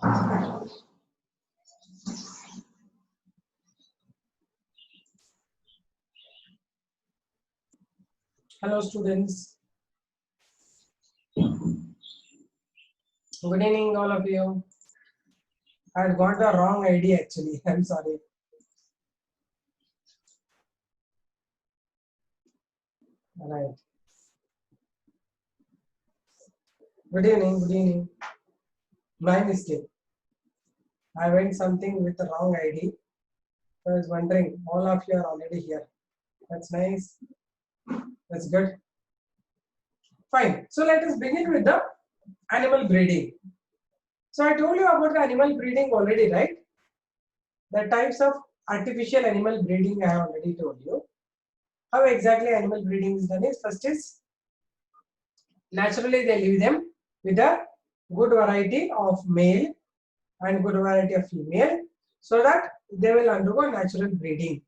Hello students. Good evening all of you. I got the wrong ID actually. I'm sorry. Right. Good evening. Good evening. My mistake. I went something with the wrong ID. I was wondering, all of you are already here. That's nice. That's good. Fine. So let us begin with the animal breeding. So I told you about the animal breeding already, right? The types of artificial animal breeding I have already told you. How exactly animal breeding is done is, first is naturally they leave them with a good variety of male and good variety of female so that they will undergo natural breeding.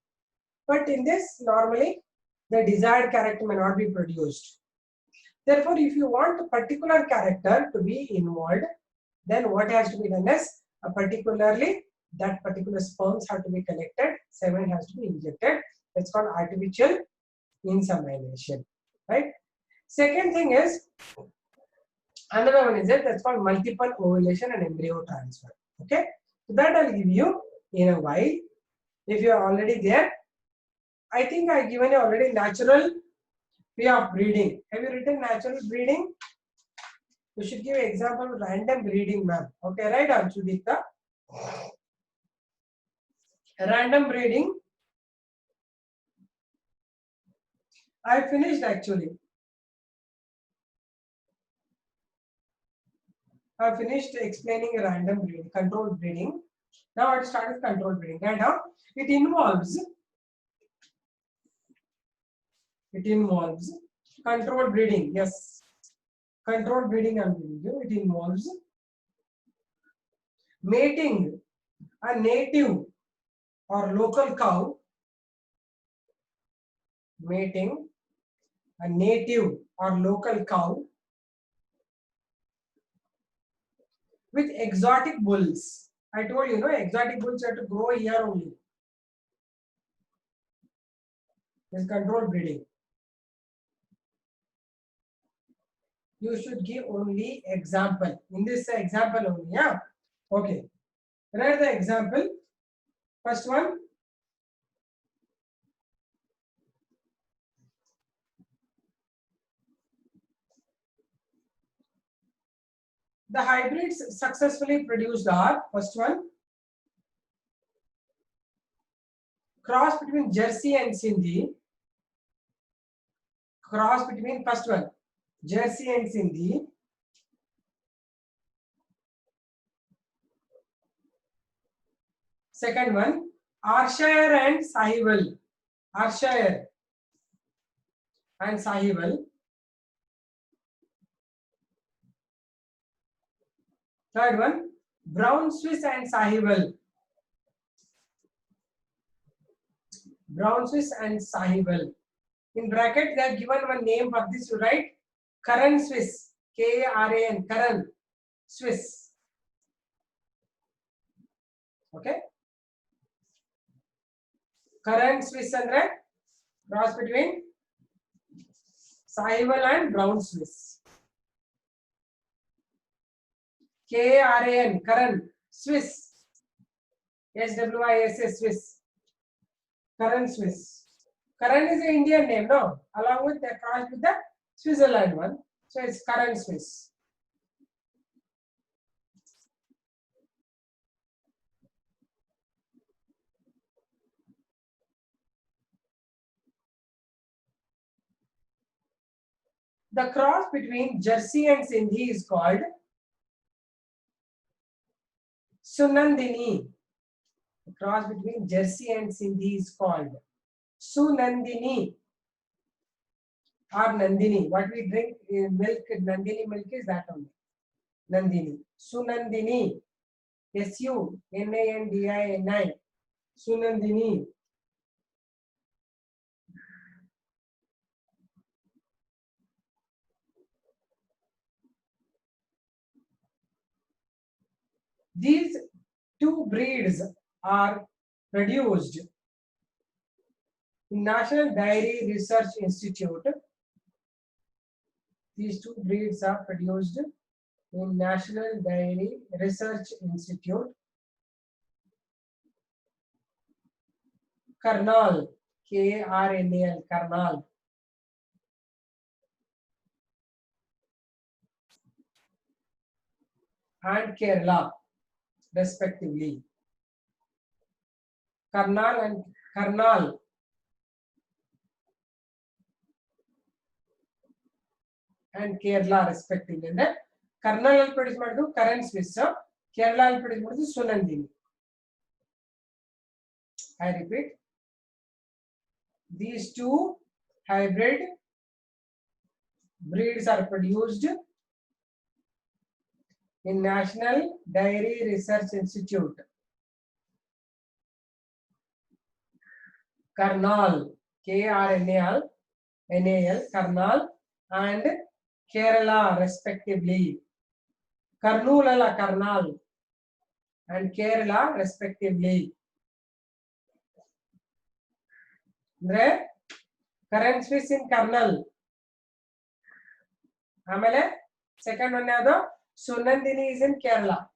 But in this, normally the desired character may not be produced. Therefore, if you want a particular character to be involved, then what has to be done is particularly that particular sperms have to be collected, semen has to be injected. It's called artificial insemination, right? Second thing is, another one is that's called multiple ovulation and embryo transfer. Okay, so that I'll give you in a while. If you are already there, I think I given you already natural way of breeding. Have you written natural breeding? You should give example of random breeding, ma'am. Okay, right, Anshudita? Random breeding. I finished actually. I finished explaining random breeding, controlled breeding. Now I start with controlled breeding. Right now, it involves controlled breeding. Yes, controlled breeding I'm giving you. It involves mating a native or local cow, mating a native or local cow with exotic bulls. I told you, no, exotic bulls have to grow here only. This is controlled breeding. You should give only example. In this example only, yeah. Okay. Write the example. First one. The hybrids successfully produced are, first one, cross between Jersey and Sindhi. Cross between, first one, Jersey and Sindhi. Second one, Ayrshire and Sahiwal. Ayrshire and Sahiwal. Third one, Brown Swiss and Sahiwal. Brown Swiss and Sahiwal. In bracket, they have given one name for this. You write Karan Swiss. K-A-R-A-N. Karan Swiss. Okay. Karan Swiss and cross between Sahiwal and Brown Swiss. K-A-R-A-N. Karan Swiss. S-W-I-S-S Swiss. Karan Swiss. Karan is an Indian name, no? Along with the cross with the Switzerland one. So it's Karan Swiss. The cross between Jersey and Sindhi is called Sunandini. The cross between Jersey and Sindhi is called Sunandini or Nandini. What we drink in milk, Nandini milk is that only. Nandini. Sunandini. S-U-N-A-N-D-I-N-I. Sunandini. These two breeds are produced in National Dairy Research Institute. These two breeds are produced in National Dairy Research Institute, Karnal, Karnal, Karnal, and Kerala, respectively. Karnal and Karnal and Kerala, respectively. And then Karnal will produce current Swiss, Kerala will produce Sunandini. I repeat, these two hybrid breeds are produced in National Dairy Research Institute, Karnal, Karnal, Karnal, and Kerala, respectively. Karnool, Karnal, and Kerala, respectively. There, current Swiss in Karnal. Amele, second one is Sunandini is in Kerala.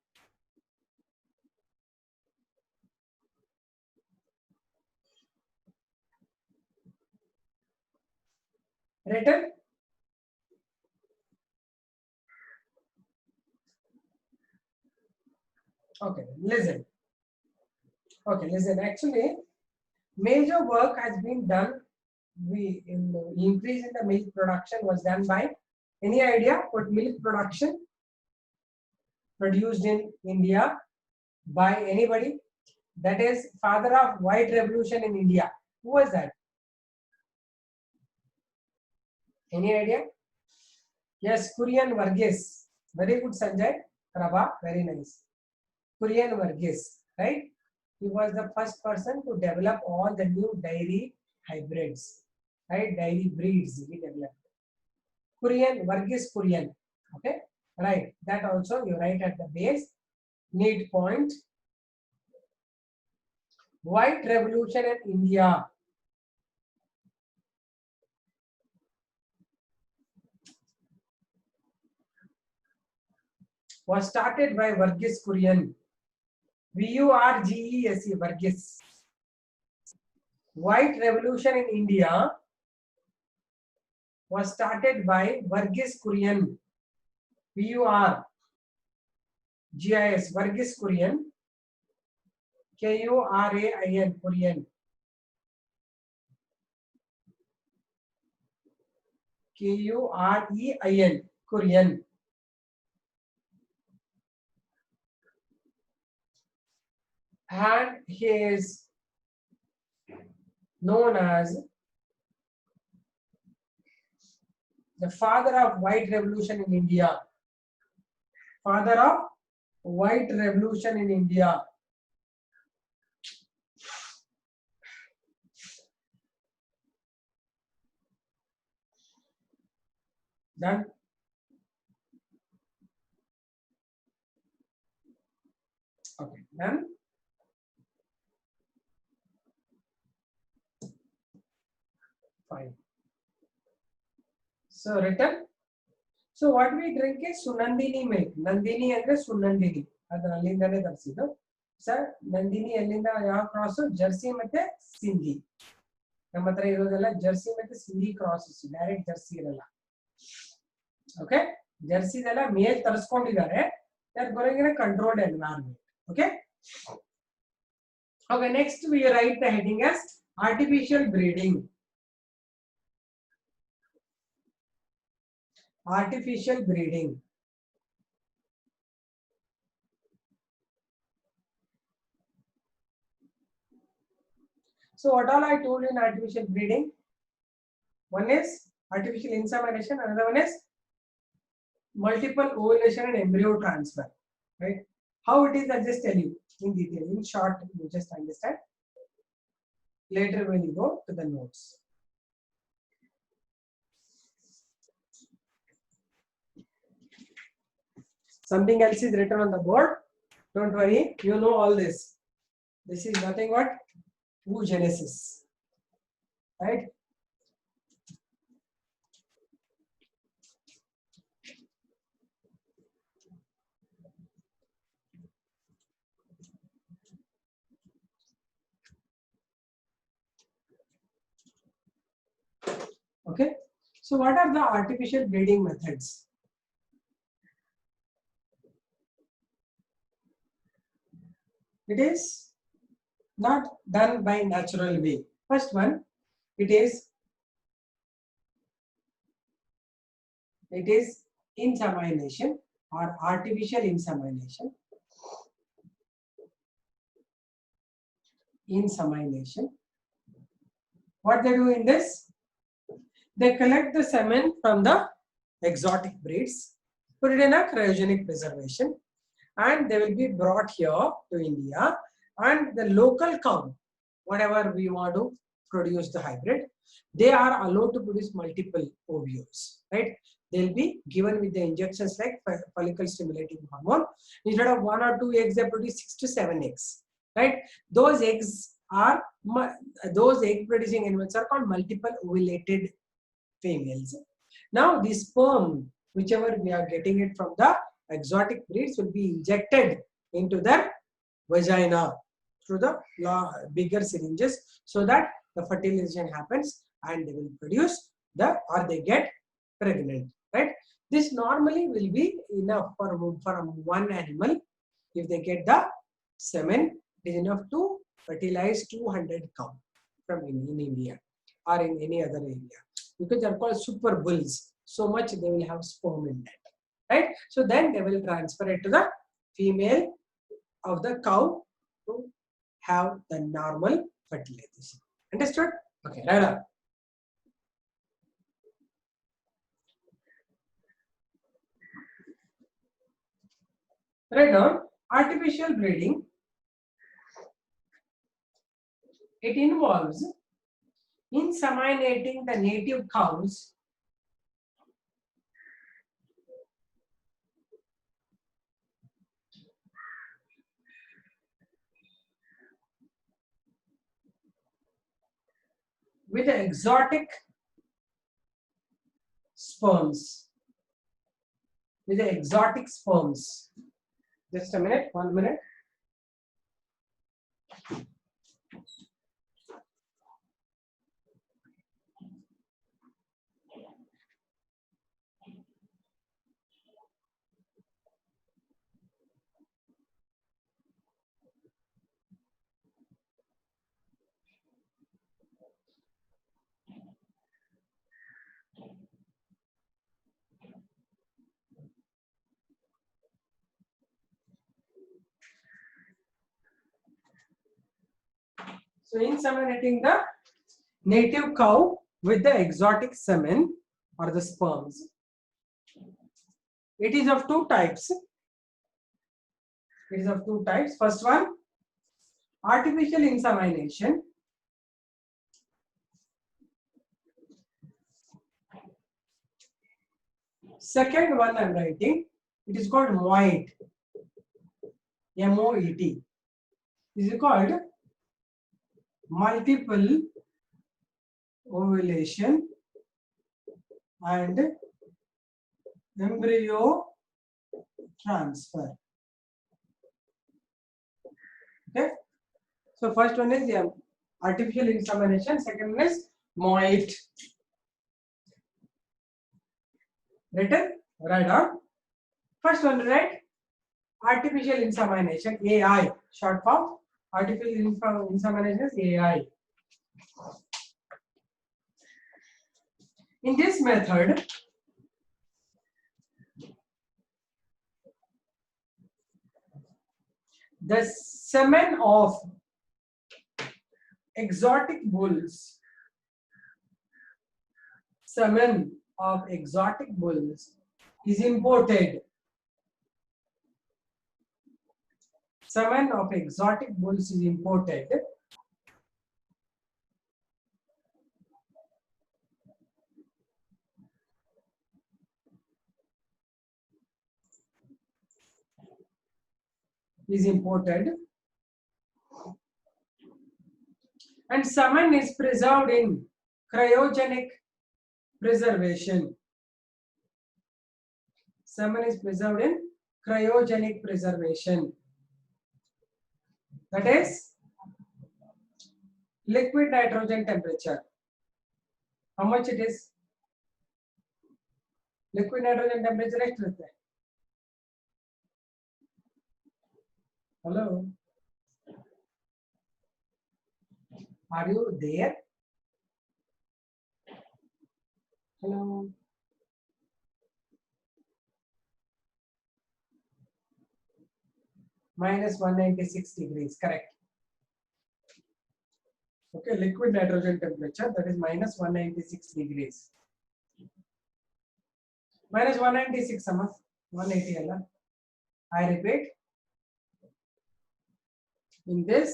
Written? Okay, listen. Okay, listen. Actually, major work has been done. Increase in the milk production was done by, any idea what milk production produced in India by anybody? That is father of white revolution in India. Who was that? Any idea? Yes, Kurian Varghese. Very good, Sanjay. Prabha, very nice. Kurian Varghese, right? He was the first person to develop all the new dairy hybrids, right? Dairy breeds he developed. Kurian, Varghese Kurian. Okay, right. That also you write at the base. Need point. White revolution in India. Was started by Varghese Kurian. Varghese, Varghese. White revolution in India was started by Varghese Kurian. Varghese, Varghese Kurian. Kurain, Kurian. Kurein, Kurian. And he is known as the father of white revolution in India. Father of white revolution in India. Done. Okay, done. Fine. So written. So what we drink is Sunandini milk. Nandini andre Sunandini. Adralindane tarsido. Sir, Nandini allinda yav cross jersey ಮತ್ತೆ Sindhi. ನಮ್ಮ ಹತ್ರ ಇರೋದೆಲ್ಲ Jersey ಮತ್ತೆ Sindhi crosses, direct Jersey ಇರಲ್ಲ. Okay, ಜರ್ಸಿದೆಲ್ಲ ಮೇಲ್ ತರಿಸ್ಕೊಂಡಿದ್ದಾರೆ. They are going in a controlled environment. Okay, okay, next we write the heading as artificial breeding. Artificial breeding. So what all I told you in artificial breeding? One is artificial insemination, another one is multiple ovulation and embryo transfer. Right? How it is, I'll just tell you in detail. In short, you just understand. Later when you go to the notes. Something else is written on the board. Don't worry, you know all this. This is nothing but oogenesis, right? Okay. So what are the artificial breeding methods? It is not done by natural way. First one, it is insemination or artificial insemination. Insemination. What they do in this? They collect the semen from the exotic breeds, put it in a cryogenic preservation, and they will be brought here to India, and the local cow, whatever we want to produce the hybrid, they are allowed to produce multiple ovules, right? They'll be given with the injections like follicle stimulating hormone. Instead of 1 or 2 eggs, they produce 6 to 7 eggs, right? Those eggs are, those egg producing animals are called multiple ovulated females. Now the sperm, whichever we are getting it from the exotic breeds, will be injected into their vagina through the bigger syringes, so that the fertilization happens and they will produce or they get pregnant, right? This normally will be enough for one animal. If they get the semen, it is enough to fertilize 200 cow from in India or in any other area, because they are called super bulls. So much they will have sperm in that, right? So then they will transfer it to the female of the cow to have the normal fertilization. Understood? Okay, right on. Right on. Artificial breeding. It involves inseminating the native cows with the exotic sperms. With the exotic sperms. Just a minute, 1 minute. So inseminating the native cow with the exotic semen or the sperms. It is of two types. It is of two types. First one, artificial insemination. Second one I'm writing, it is called MOET. M-O-E-T. This is called multiple ovulation and embryo transfer. Okay. So first one is artificial insemination. Second one is MOET. Written? Right on. First one, right? Artificial insemination, AI. Short form. Artificial insemination is AI. In this method, the semen of exotic bulls, is imported. Semen of exotic bulls is imported is imported, and salmon is preserved in cryogenic preservation. Salmon is preserved in cryogenic preservation. That is liquid nitrogen temperature. How much it is? Liquid nitrogen temperature ಎಷ್ಟು ಇರುತ್ತೆ? Hello? Are you there? Hello? Minus 196 degrees, correct. Okay, liquid nitrogen temperature, that is minus 196 degrees. Minus 196, sama 180 alla. I repeat, in this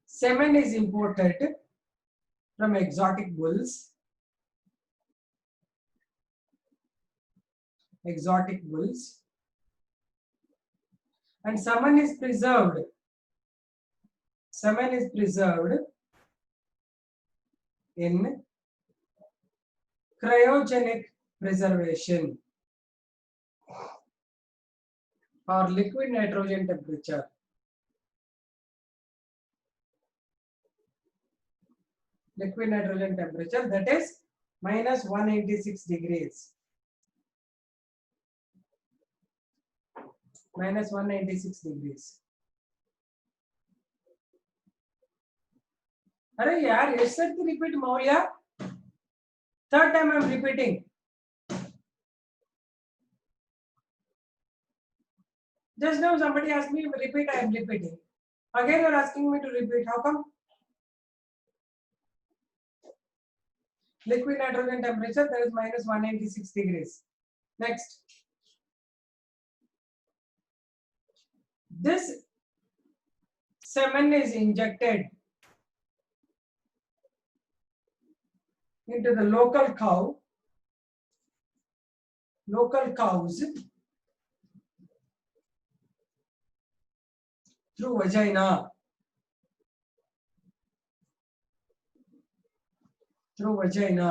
salmon is imported from exotic bulls. Exotic bulls. And salmon is preserved. Salmon is preserved in cryogenic preservation or liquid nitrogen temperature. Liquid nitrogen temperature, that is minus 186 degrees. Minus 196 degrees. अरे यार ಎಷ್ಟು ಸರ್ತಿ repeat ಮೌಲ್ಯ? Third time I am repeating. Just now somebody asked me to repeat, I am repeating. Again you are asking me to repeat. How come? Liquid nitrogen temperature, that is minus 196 degrees. Next. This semen is injected into the local cows through vagina. Through vagina.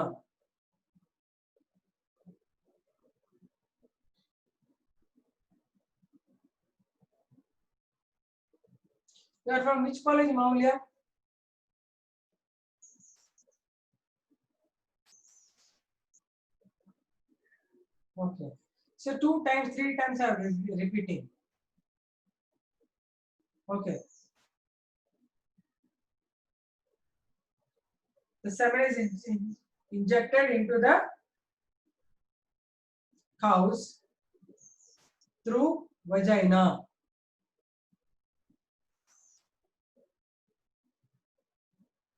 You are from which college, Maulya? Okay. So 2 times, 3 times I am repeating. Okay. The semen is injected into the cows through vagina.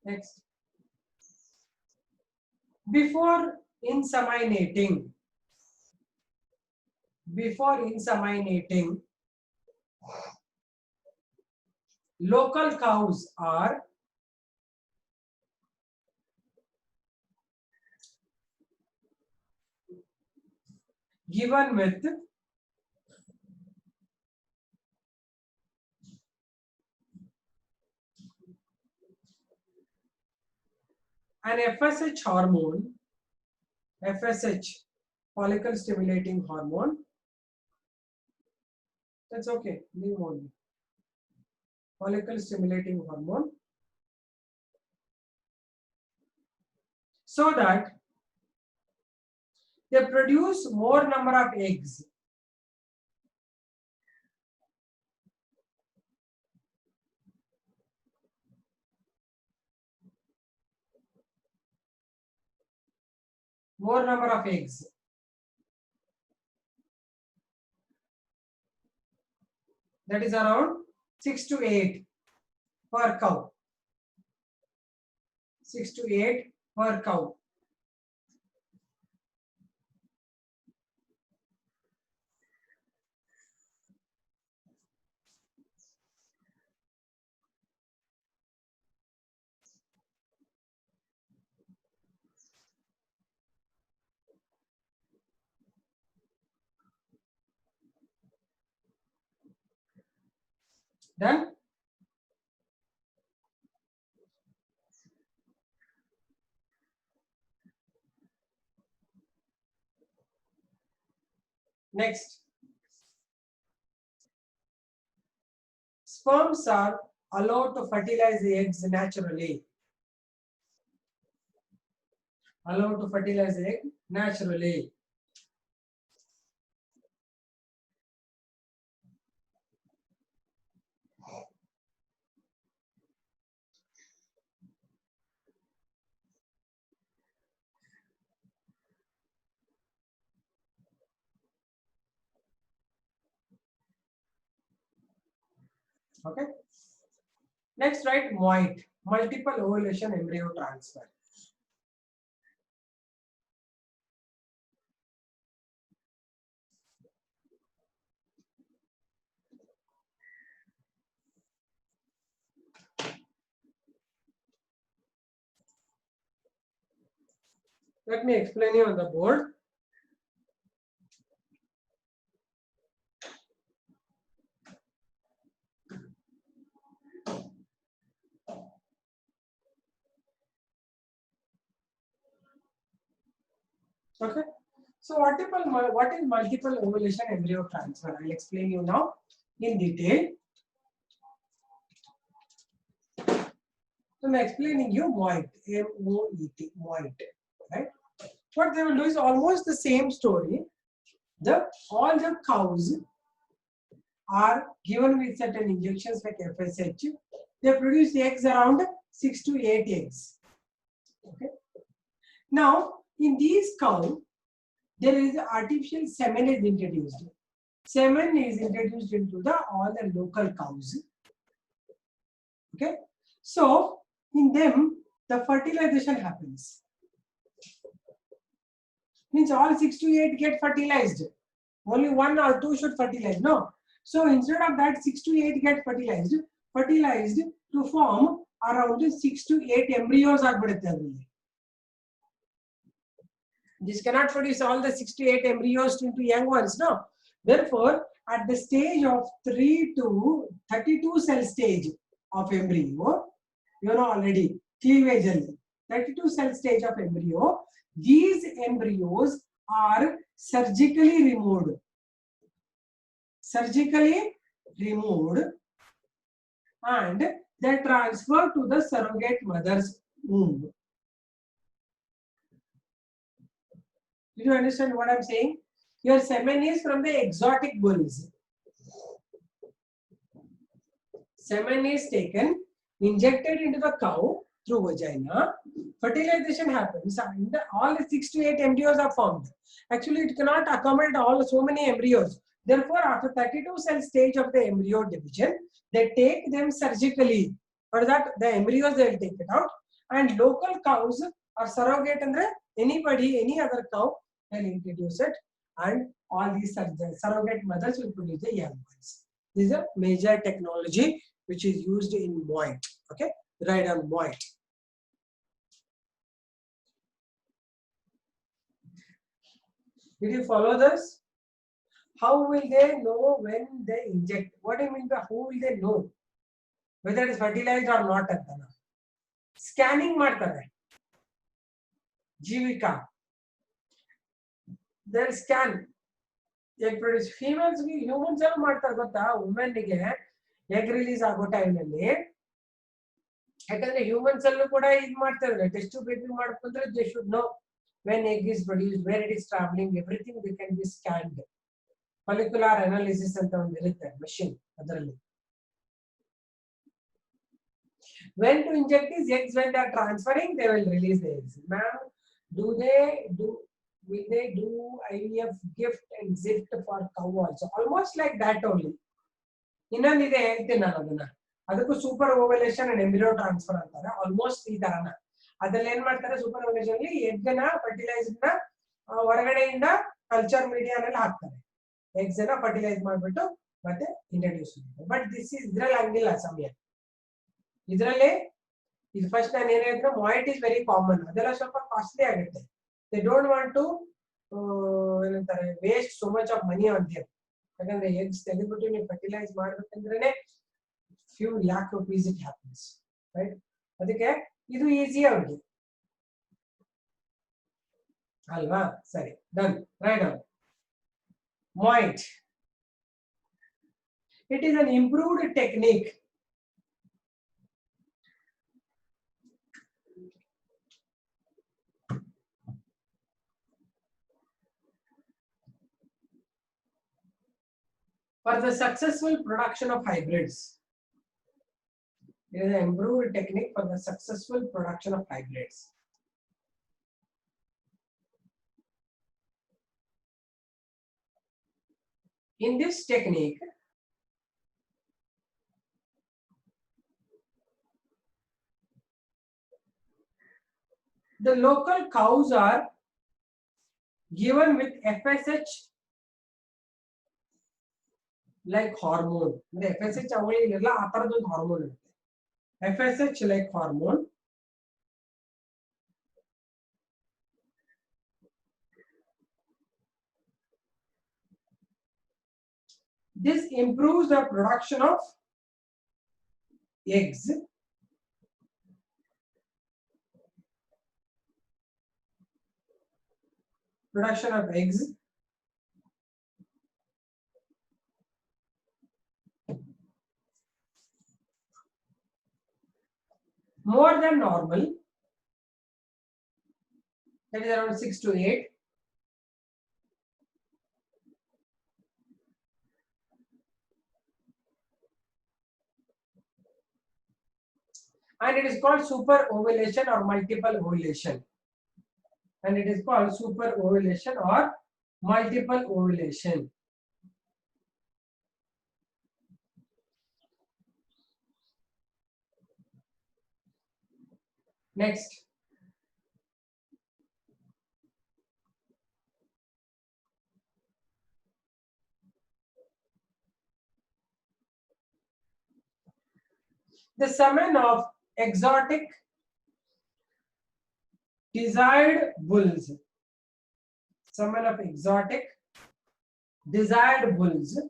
Next. Before inseminating, local cows are given with an FSH hormone, FSH, follicle stimulating hormone. That's okay, leave only. Follicle stimulating hormone, so that they produce more number of eggs. More number of eggs. That is around 6 to 8 per cow. 6 to 8 per cow. Done? Next. Sperms are allowed to fertilize the eggs naturally. Allowed to fertilize the egg naturally. Okay. Next, write MOIT, multiple ovulation embryo transfer. Let me explain you on the board. Okay. So what is multiple ovulation embryo transfer? I'll explain you now in detail. So I'm explaining you MOIT, M-O-E-T, MOIT, right? What they will do is almost the same story. All the cows are given with certain injections like FSH. They produce eggs around 6 to 8 eggs. Okay. Now, in these cows, there is artificial semen is introduced. Semen is introduced into all the local cows. Okay. So, in them, the fertilization happens. Means all 6 to 8 get fertilized. Only 1 or 2 should fertilize. No. So, instead of that, 6 to 8 get fertilized to form around 6 to 8 embryos are produced. This cannot produce all the 6 to 8 embryos into young ones. No. Therefore, at the stage of 3 to 32 cell stage of embryo, you know already, cleavage early, 32 cell stage of embryo, these embryos are surgically removed. Surgically removed and they transfer to the surrogate mother's womb. Did you understand what I'm saying? Your semen is from the exotic bulls. Semen is taken, injected into the cow through vagina. Fertilization happens and all the 6 to 8 embryos are formed. Actually, it cannot accommodate so many embryos. Therefore, after 32 cell stage of the embryo division, they take them surgically. For that, the embryos they will take it out. And local cows or surrogate and any other cow will introduce it. And all these surrogate mothers will produce the young ones. This is a major technology which is used in MOIT. Okay, right on MOIT. Did you follow this? How will they know when they inject? What do you mean by who will they know whether it is fertilized or not? Scanning ಮಾಡ್ತಾರೆ. Jivika. They scan. Egg produce. Females humans ಎಲ್ಲ ಮಾಡ್ತಾರೆ ಗೊತ್ತಾ? Women ಗೆ egg release ಆಗೋ time ಅಲ್ಲಿ ಯಾಕಂದ್ರೆ humans ಅಲ್ಲೂ ಕೂಡ ಇದು ಮಾಡ್ತಾರೆ. Test tube baby ಮಾಡ್ಕೊಂಡ್ರೆ they should know when egg is produced, where it is traveling, everything they can be scanned. Molecular analysis ಅಂತ ಒಂದು ಇರುತ್ತೆ machine ಅದರಲ್ಲಿ. When to inject these eggs? When they are transferring, they will release the eggs. Ma'am, will they do IVF gift and zift for cow also? Almost like that only. ಇನ್ನೊಂದಿದೆ ಹೇಳ್ತೀನಿ ನಾನು ಅದನ್ನ. ಅದಕ್ಕೂ super ovulation and embryo transfer ಅಂತಾರೆ. Almost ಈ ತರನ. ಅದ್ರಲ್ಲಿ ಏನ್ ಮಾಡ್ತಾರೆ ಸೂಪರ್ ಓವಲೇಷನ್ ಅಲ್ಲಿ ಎಗ್ ನ ಫರ್ಟಿಲೈಸ್ ನ ಹೊರಗಡೆಯಿಂದ ಕಲ್ಚರ್ ಮೀಡಿಯಾನಲ್ಲಿ ಹಾಕ್ತಾರೆ. ಎಗ್ಸ್ ನ ಫರ್ಟಿಲೈಸ್ ಮಾಡ್ಬಿಟ್ಟು ಮತ್ತೆ ಇಂಟ್ರೊಡ್ಯೂಸ್ ಮಾಡ್ತಾರೆ. ಬಟ್ ದಿಸ್ ಇಸ್ ಇದ್ರಲ್ಲಿ ಹಂಗಿಲ್ಲ ಸಮಯ. ಇದರಲ್ಲಿ ಇದು ಫಸ್ಟ್ ನಾನು ಏನ್ ಹೇಳಿದ್ರೆ MOIT ಇಸ್ ವೆರಿ ಕಾಮನ್. ಅದೆಲ್ಲ ಸ್ವಲ್ಪ ಕಾಸ್ಟ್ಲಿ ಆಗುತ್ತೆ. ದೇ ಡೋಂಟ್ ವಾಂಟ್ ಟು ಏನಂತಾರೆ waste so much of money on there. ಯಾಕಂದ್ರೆ ಎಗ್ಸ್ ತೆಗೆದ್ಬಿಟ್ಟು ನೀವು ಫರ್ಟಿಲೈಸ್ ಮಾಡ್ಬೇಕಂದ್ರೆ few lakh rupees it happens, right? ಅದಕ್ಕೆ ಇದು ಈಸಿ ಅವ್ರಿಗೆ ಅಲ್ವಾ? ಸರಿ, ಡನ್. Right down. ಮೊಯಿಂಟ್. It is an improved technique for the successful production of hybrids. It is an improved technique for the successful production of hybrids. In this technique, the local cows are given with FSH like hormone. The FSH ಅವಳಿಗೆಲ್ಲ ಆ ತರದೊಂದು hormone ಇರುತ್ತೆ. FSH like hormone. This improves the production of eggs. Production of eggs. More than normal. That is around 6 to 8. And it is called super ovulation or multiple ovulation. And it is called super ovulation or multiple ovulation. Next. The semen of exotic desired bulls. Semen of exotic desired bulls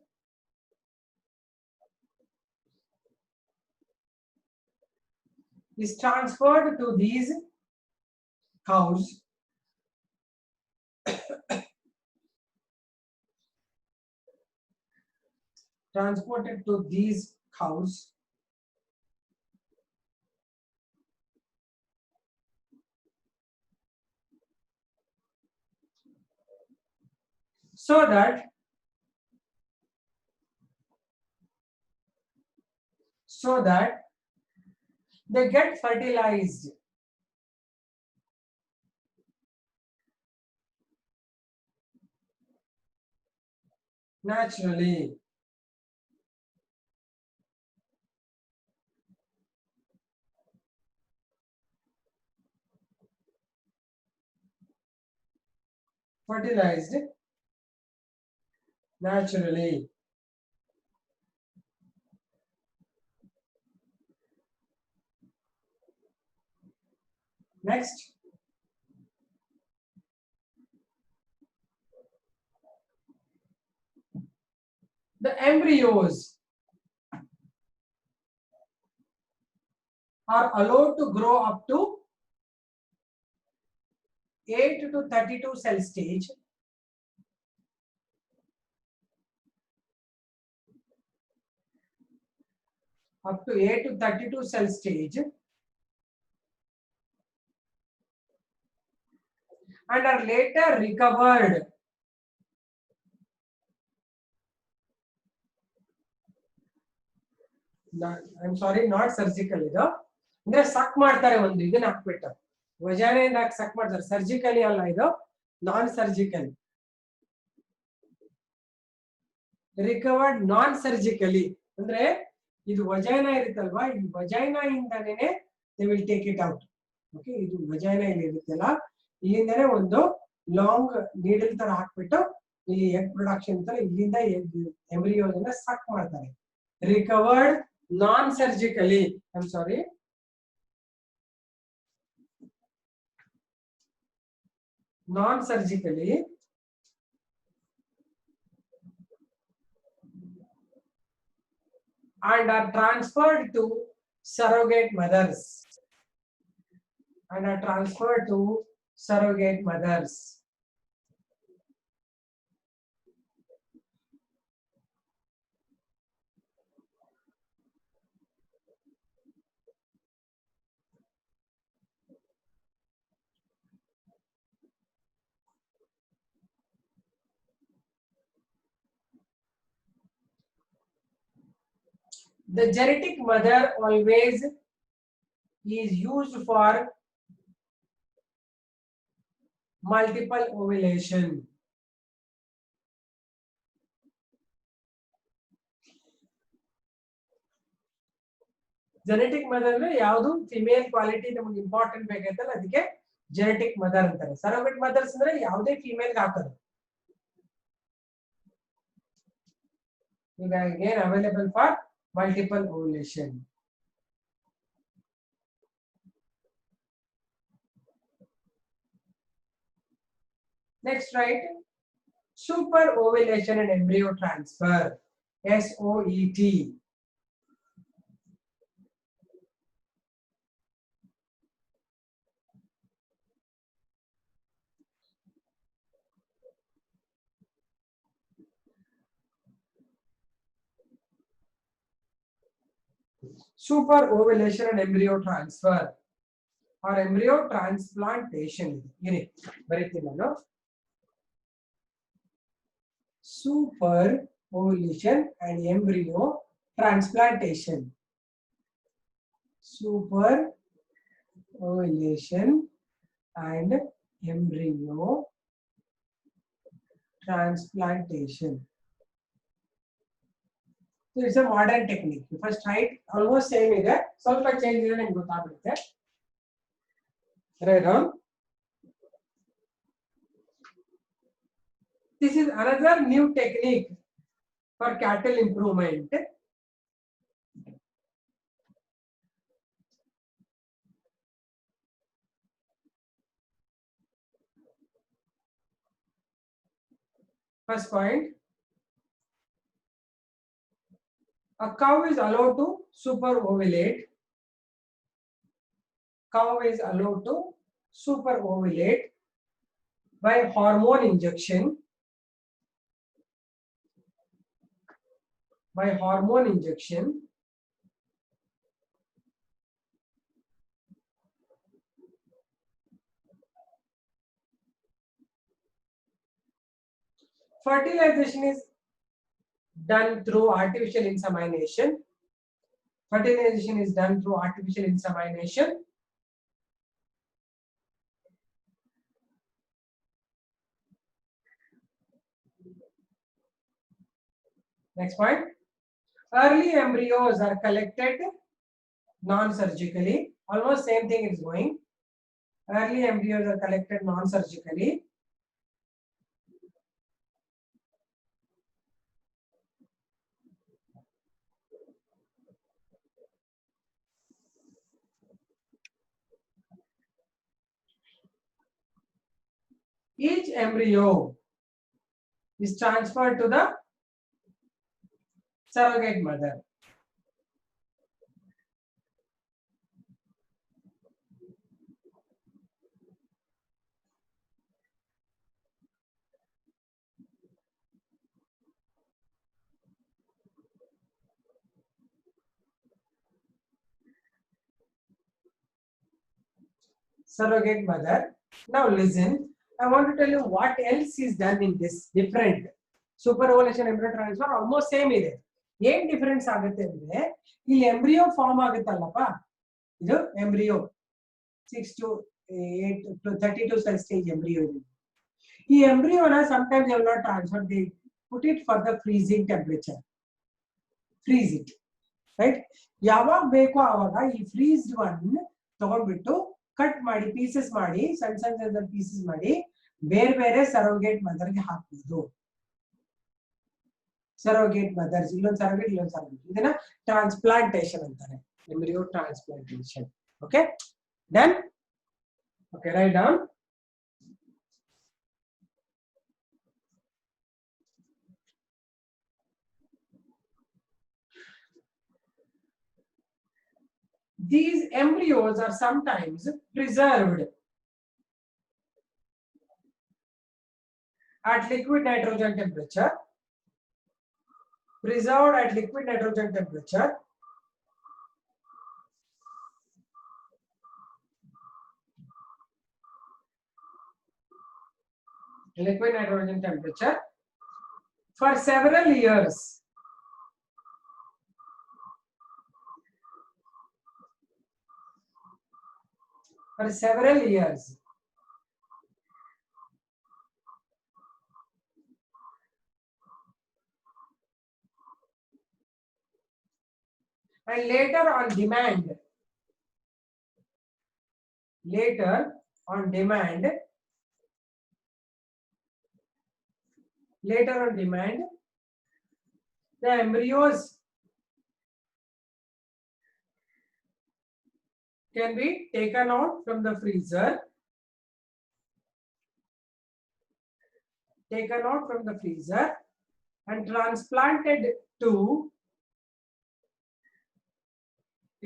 is transferred to these cows transported to these cows so that they get fertilized. Naturally. Fertilized naturally. Next. The embryos are allowed to grow up to 8 to 32 cell stage. Up to 8 to 32 cell stage and are later recovered I'm sorry, not surgical ಇದು ಅಂದ್ರೆ ಸಕ್ ಮಾಡ್ತಾರೆ ಒಂದು ಇದನ್ನ ಹಾಕ್ಬಿಟ್ಟು ವಜಾನೆಯಿಂದ ಸಕ್ ಮಾಡ್ತಾರೆ surgically ಅಲ್ಲ ಇದು non surgical recovered non surgically ಅಂದ್ರೆ ಇದು ವಜೈನಾ ಇರುತ್ತಲ್ವಾ ಈ ವಜೈನಾ ಇಂದನೇ they will take it out okay ಇದು ವಜೈನಾ ಇಲ್ಲಿ ಇರುತ್ತಲ್ಲ ಇಲ್ಲಿಂದನೇ ಒಂದು ಲಾಂಗ್ ನೀಡಲ್ ತರ ಹಾಕ್ಬಿಟ್ಟು ಇಲ್ಲಿ ಎಗ್ ಪ್ರೊಡಕ್ಷನ್ ತರ ಇಲ್ಲಿಂದ ಎಂಬ್ರಿಯೋನ ಸಕ್ ಮಾಡ್ತಾರೆ recovered non-surgically. I'm sorry. Non-surgically and are transferred to surrogate mothers. And are transferred to surrogate mothers. The genetic mother always is used for multiple ovulation. Genetic mother ಯಾವುದು female quality ನಮಗೆ important ಬೇಕೈತಲ್ಲ ಅದಕ್ಕೆ genetic mother ಅಂತಾರೆ. Surrogate mother's ಅಂದ್ರೆ ಯಾವುದೇ female ಹಾಕೋದು. ಈಗ again available for multiple ovulation. Next, right? Super ovulation and embryo transfer, SOET. Super ovulation and embryo transfer or embryo transplantation. No? Super ovulation and embryo transplantation. Super ovulation and embryo transplantation. So it's a modern technique. You first try it, almost same either. ಸ್ವಲ್ಪ change ಇದೆ ನಿಮಗೆ ಗೊತ್ತಾಗುತ್ತೆ. Write down. This is another new technique for cattle improvement. First point. A cow is allowed to super ovulate. Cow is allowed to super ovulate by hormone injection. By hormone injection. Fertilization is done through artificial insemination. Fertilization is done through artificial insemination. Next point. Early embryos are collected non-surgically. Almost same thing is going. Early embryos are collected non-surgically. Each embryo is transferred to the surrogate mother. Surrogate mother. Now listen, I want to tell you what else is done in this different. Super ovulation embryo transfer almost same ಇದೆ. ಏನ್ difference ಆಗುತ್ತೆ ಅಂದ್ರೆ ಇಲ್ಲಿ embryo form ಆಗುತ್ತಲ್ಲಪ್ಪ, ಇದು embryo 6 to 8 to 32 cell stage embryo ಇದೆ. ಈ ಎಂಬ್ರಿಯೋನ sometimes they will not transfer, they put it for the freezing temperature. Freeze it, right? ಯಾವಾಗ ಬೇಕೋ ಆವಾಗ ಈ ಫ್ರೀಸ್ಡ್ ಒನ್ ತಗೊಂಡ್ಬಿಟ್ಟು ಕಟ್ ಮಾಡಿ ಪೀಸಸ್ ಮಾಡಿ ಸಣ್ಣ ಸಣ್ಣ ಪೀಸಸ್ ಮಾಡಿ ಬೇರೆ ಬೇರೆ ಸರೋಗೇಟ್ ಮದರ್ಗೆ ಹಾಕ್ಬೋದು. ಸರೋಗೇಟ್ ಮದರ್ಸ್, ಇಲ್ಲೊಂದು ಸರೋಗೇಟ್ ಇಲ್ಲೊಂದು ಸರೋಗೇಟ್, ಇದನ್ನ ಟ್ರಾನ್ಸ್ಪ್ಲಾಂಟೇಶನ್ ಅಂತಾರೆ, embryo transplantation. Okay, done. Okay, write down. these embryos are sometimes preserved at liquid nitrogen temperature, preserved at liquid nitrogen temperature, liquid nitrogen temperature for several years. For several years. And later on demand, the embryos can be taken out from the freezer, and transplanted to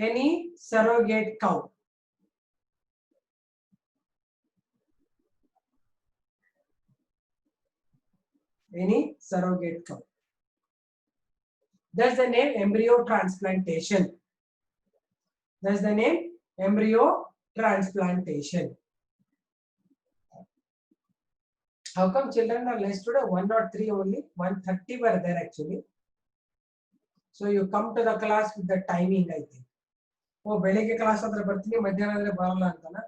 any surrogate cow. That's the name embryo transplantation. How come children are less today? 1 or 3 only? 130 were there actually. So you come to the class with the timing, I think. Oh, ಬೆಳಿಗ್ಗೆ class ಆದ್ರೆ ಬರ್ತೀನಿ, ಮಧ್ಯಾಹ್ನ ಆದ್ರೆ ಬರಲ್ಲ ಅಂತನಾ?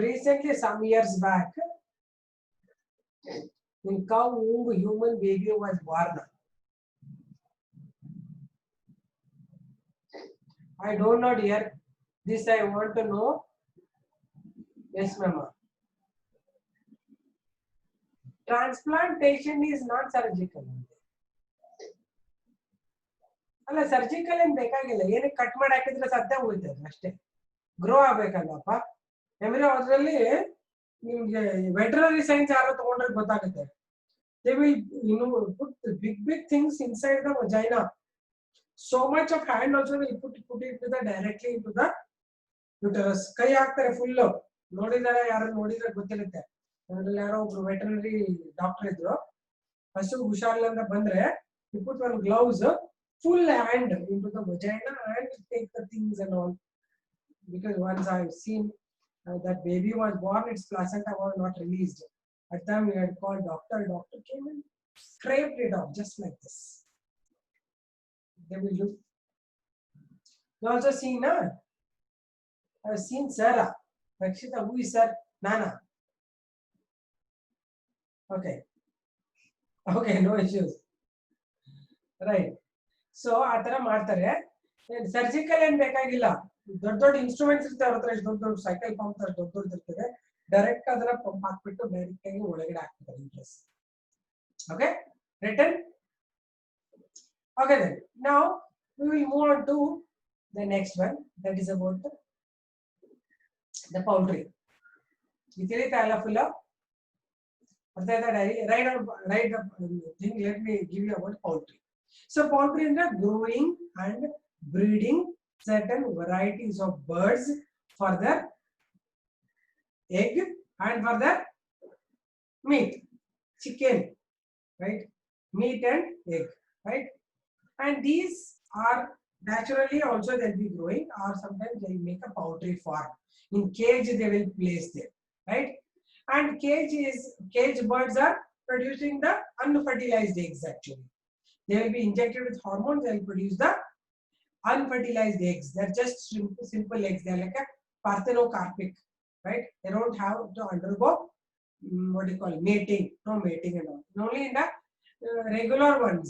Recently, some years back, in cow womb, human baby was born. I don't know, dear. This I want to know. Yes, ma'am. Transplantation is not surgical. ಅಲ್ಲ surgical ಏನ್ ಬೇಕಾಗಿಲ್ಲ, ಏನಕ್ಕೆ ಕಟ್ ಮಾಡಿ ಹಾಕಿದ್ರೆ ಸದ್ಯ ಹೋಗ್ತದೆ ಅಷ್ಟೇ, ಗ್ರೋ ಆಗ್ಬೇಕಲ್ಲಪ್ಪ ಎಮ್ರಿ. ಅದರಲ್ಲಿ ನಿಮ್ಗೆ ವೆಟರನರಿ ಸೈನ್ಸ್ ಯಾರು ತಗೊಂಡ್ರೆ ಗೊತ್ತಾಗುತ್ತೆ. They will put big things inside the vagina. So much of hand also will put it to the directly into the uterus. ಕೈ ಹಾಕ್ತಾರೆ ಫುಲ್. ನೋಡಿದಾರೆ, ಯಾರು ನೋಡಿದ್ರೆ ಗೊತ್ತಿರುತ್ತೆ. ಅದ್ರಲ್ಲಿ ಯಾರೋ ಒಬ್ರು ವೆಟರನರಿ ಡಾಕ್ಟರ್ ಇದ್ರು, ಹಸು ಹುಷಾರಿಲ್ಲ ಅಂತ ಬಂದ್ರೆ you put one gloves, full hand into the vagina and take the things and all. Because once I've seen that baby was born, its placenta was not released. At time we had called doctor. Doctor came and scraped it off just like this. They will do. You also seen, I've seen Sarah. Rakshita, who is Sir? Nana. Okay, no issues. Right. So ಆ ತರ ಮಾಡ್ತಾರೆ. Surgical ಏನ್ ಬೇಕಾಗಿಲ್ಲ, ದೊಡ್ಡ instruments ಇರ್ತಾರೆ ಅವ್ರ ಹತ್ರ, ದೊಡ್ಡ ಸೈಕಲ್ ಪಂಪ್ ತರ ದೊಡ್ಡ ಇರ್ತದೆ, ಡೈರೆಕ್ಟ್ ಅದನ್ನ ಪಂಪ್ ಹಾಕ್ಬಿಟ್ಟು ಡೈರೆಕ್ಟ್ ಆಗಿ ಒಳಗಡೆ ಹಾಕ್ತಾರೆ interest. Okay, return. Okay, then now we will move on to the next one, that is about the poultry. You tell it all full of write the thing. Let me give you about poultry. So poultry is growing and breeding certain varieties of birds for their egg and for their meat, chicken, right? Meat and egg, right? And these are naturally also they'll be growing, or sometimes they'll make a poultry farm. In cage they will place there, right? And cage birds are producing the unfertilized eggs actually. They will be injected with hormones. They will produce the unfertilized eggs. They're just simple eggs. They're like a parthenocarpic, right? They don't have to undergo what do you call mating, no mating and all. Only in the regular ones,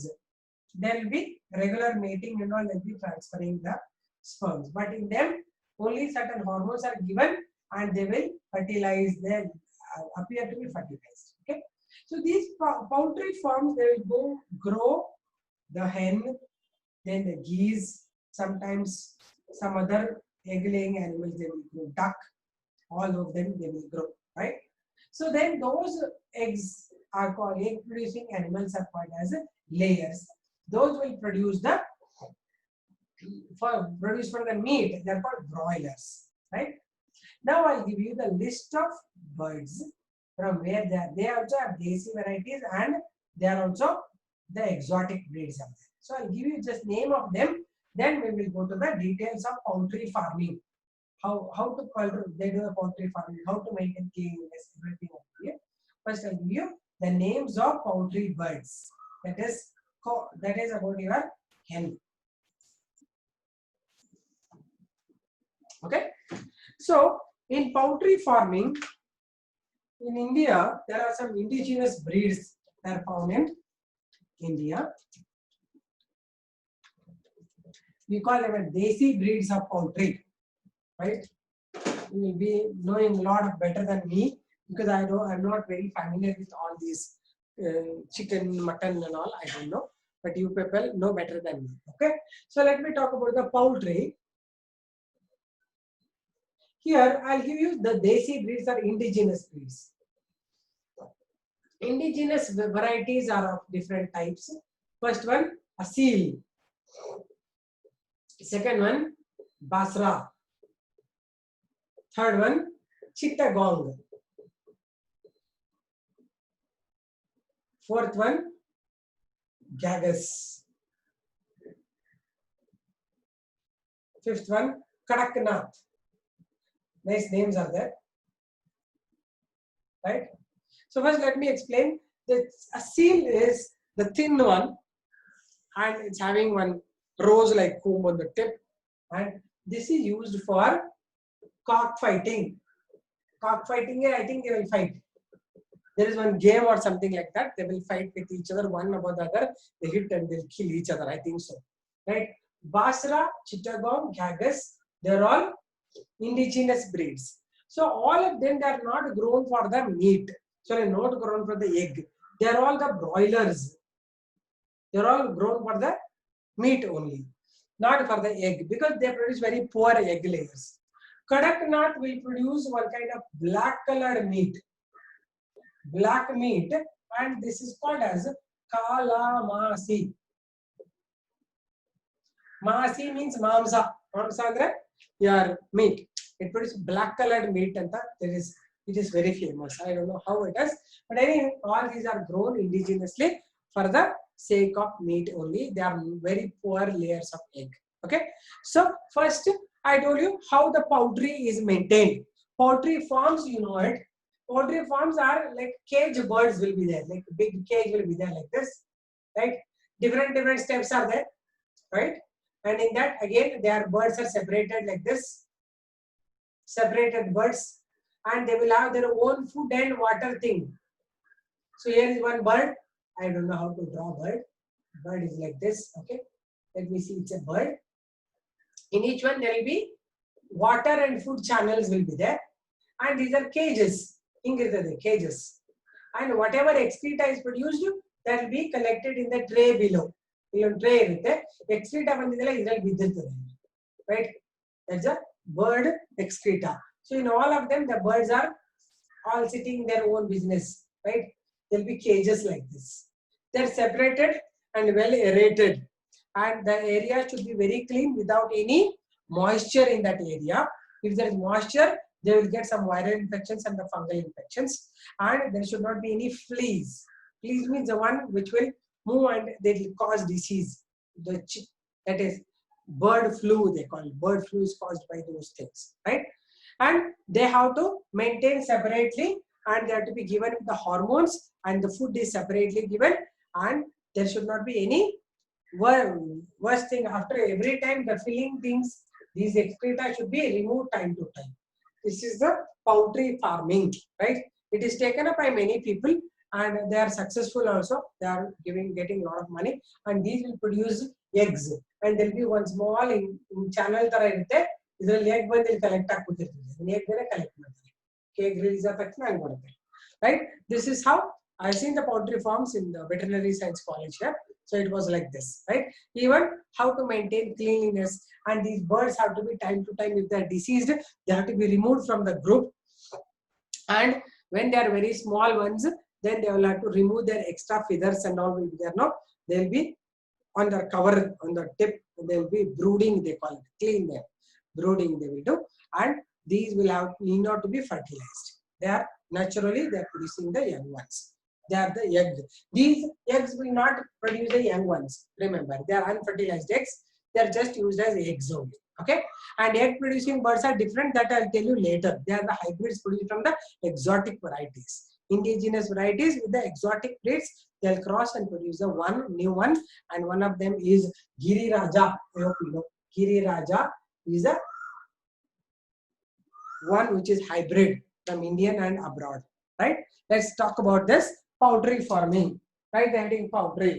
there will be regular mating and all. They'll be transferring the sperms, but in them only certain hormones are given, and they will fertilize. They appear to be fertilized. Okay, so these poultry farms, they will go grow the hen, then the geese, sometimes some other egg-laying animals, they will grow duck, all of them they will grow, right? So then those eggs are called, egg-producing animals are called as layers. Those will produce the produced for the meat, they're called broilers, right? Now I'll give you the list of birds from where they are. They also have desi varieties and they are also the exotic breeds of them. So I'll give you just name of them. Then we will go to the details of poultry farming. How to they do the poultry farming, how to maintain cleanliness, everything over here. First I'll give you the names of poultry birds. That is about your hen. Okay. So in poultry farming, in India, there are some indigenous breeds that are found in India. We call them desi breeds of poultry, right? You will be knowing a lot better than me because I'm not very familiar with all these chicken, mutton and all. I don't know, but you people know better than me. Okay, so let me talk about the poultry. Here, I'll give you the desi breeds or indigenous breeds. Indigenous varieties are of different types. First one, Asil. Second one, Basra. Third one, Chittagong. Fourth one, Gagas. Fifth one, Kadaknath. Nice names are there. Right? So first let me explain. The Asil is the thin one and it's having one rose-like comb on the tip. And this is used for cockfighting. Cockfighting, I think they will fight. There is one game or something like that. They will fight with each other, one about the other. They hit and they'll kill each other. I think so. Right? Basra, Chittagong, Gagas, they're all indigenous breeds. So all of them, they are not grown for the meat. So they're not grown for the egg. They are all the broilers. They're all grown for the meat only, not for the egg, because they produce very poor egg layers. Kadaknath will produce one kind of black colored meat. Black meat, and this is called as kalamasi. Masi means mamsa. Mamsa andre your meat. It produces black colored meat and it is very famous. I don't know how it is, but anyway, all these are grown indigenously for the sake of meat only. They are very poor layers of egg. Okay. So first I told you how the poultry is maintained. Poultry farms, you know it. Poultry farms are like cage birds will be there, like big cage will be there like this, right? Different steps are there, right? And in that again, their birds are separated like this, separated birds, and they will have their own food and water thing. So here is one bird. I don't know how to draw bird. Bird is like this. Okay, let me see. It's a bird. In each one there will be water and food channels will be there, and these are cages. Cages, and whatever excreta is produced, that will be collected in the tray below. Tray excreta right? That's a bird excreta. So in all of them, the birds are all sitting their own business, right? There'll be cages like this. They're separated and well aerated, and the area should be very clean without any moisture in that area. If there is moisture, they will get some viral infections and the fungal infections, and there should not be any fleas. Fleas means the one which will move and they will cause disease. That is bird flu, they call it. Bird flu is caused by those things, right? And they have to maintain separately, and they have to be given the hormones, and the food is separately given, and there should not be any worst thing. After every time the filling things, these excreta should be removed time to time. This is the poultry farming, right? It is taken up by many people and they are successful also. They are getting a lot of money, and these will produce eggs. And there will be one small in channel ತರ ಇರುತ್ತೆ. ಇದರಲ್ಲಿ egg ಬಂದು ಇಲ್ಲಿ collect ಆಗ್ಬಿಟ್ಟಿರ್ತದೆ. egg ನ collect ಮಾಡ್ತಾರೆ. Egg release ತಕ್ಷಣ ಹಂಗೆ ಬರುತ್ತೆ. Right? This is how I've seen the poultry farms in the veterinary science college here. So it was like this, right? Even how to maintain cleanliness, and these birds have to be time to time, if they are diseased, they have to be removed from the group. And when they are very small ones, then they will have to remove their extra feathers and all will be there. Now they will be on the cover, on the tip, they will be brooding, they call it, clean them. Brooding they will do, and these will have need not to be fertilized. They are naturally they are producing the young ones. They are the egg. These eggs will not produce the young ones. Remember, they are unfertilized eggs. They are just used as eggs only. Okay, and egg producing birds are different. That I'll tell you later. They are the hybrids produced from the exotic varieties. Indigenous varieties with the exotic breeds, they'll cross and produce a one new one, and one of them is Giriraja. I hope you know. Giriraja is a one which is hybrid from Indian and abroad. Right? Let's talk about this poultry farming. Right? They're doing poultry.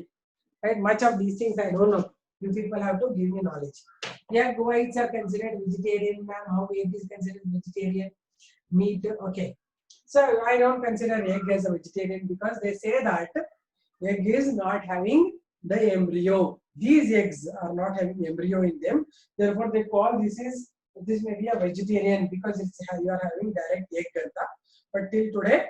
Right? Much of these things I don't know. You people have to give me knowledge. Egg whites are considered vegetarian, ma'am. How egg is considered vegetarian? Meat, okay. So I don't consider egg as a vegetarian because they say that egg is not having the embryo. These eggs are not having embryo in them. Therefore, they call this may be a vegetarian because you are having direct egg data. But till today,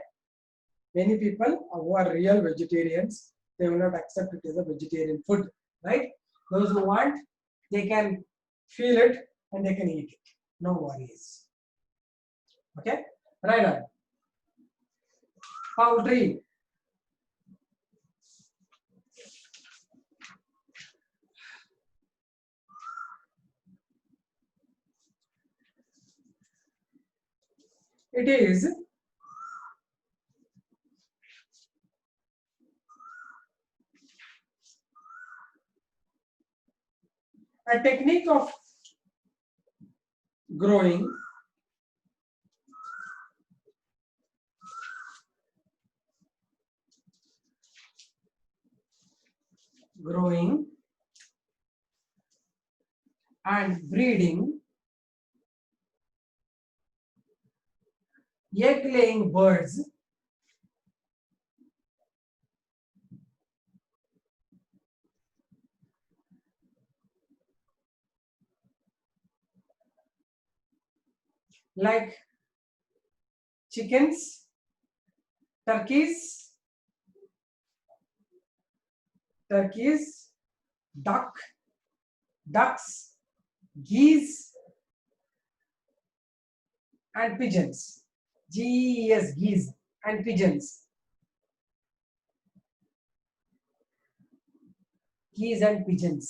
many people who are real vegetarians, they will not accept it as a vegetarian food, right? Those who want, they can feel it and they can eat it. No worries. Okay, right on. Poultry. It is a technique of growing and breeding egg laying birds like chickens, turkeys, ducks, geese, and pigeons. Geese, geese, and pigeons. Geese and pigeons.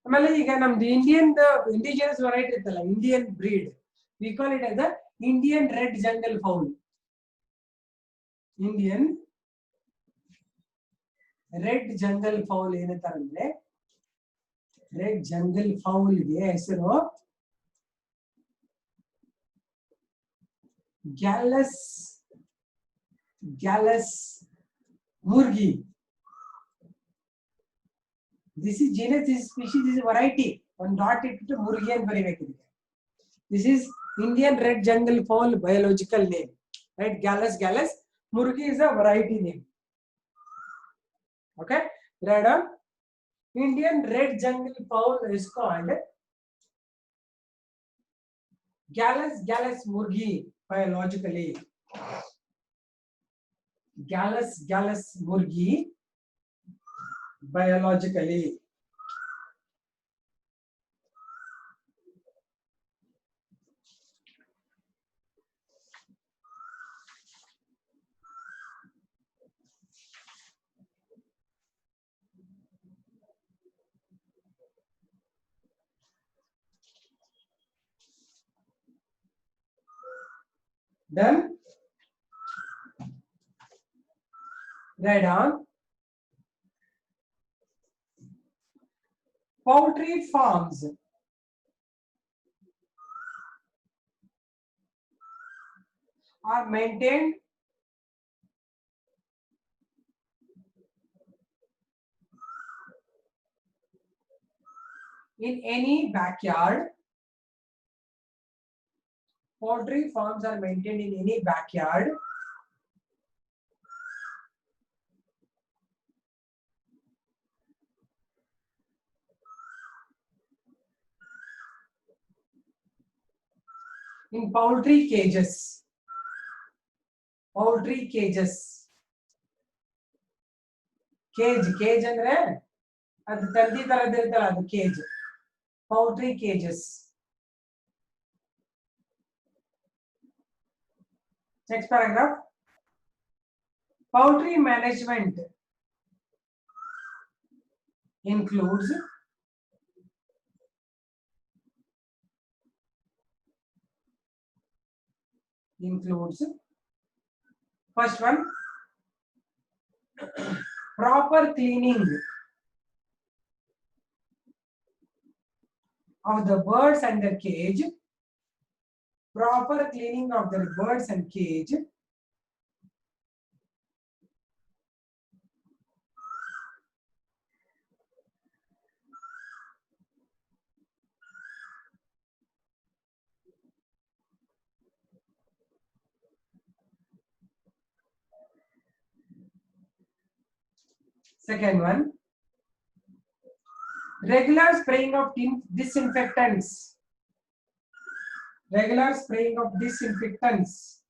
ಆಮೇಲೆ ಈಗ ನಮ್ದು Indian indigenous variety ಇತ್ತಲ್ಲ Indian breed we call it as the Indian red jungle fowl Indian red jungle fowl ಏನಂತಾರಂದ್ರೆ red jungle fowl ಗೆ ಹೆಸರು Gallus murghi. This is genus, this is species, this is variety. One dot it to Murgi and Barivaki. This is Indian red jungle fowl biological name. Right? Gallus. Murgi is a variety name. Okay? Right on. Indian red jungle fowl is called Gallus Murgi biologically. Gallus Murgi biologically. Then right on. Poultry farms are maintained in any backyard. Poultry farms are maintained in any backyard in poultry cages. Poultry cages. Cage ಅಂದ್ರೆ ಅದು ತಂತಿ ತರದಿರುತ್ತಲ್ಲ ಅದು cage. Poultry cages. Next paragraph. Poultry management includes first one, proper cleaning of the birds and their cage. Proper cleaning of the birds and cage. Second one, regular spraying of disinfectants. Regular spraying of disinfectants.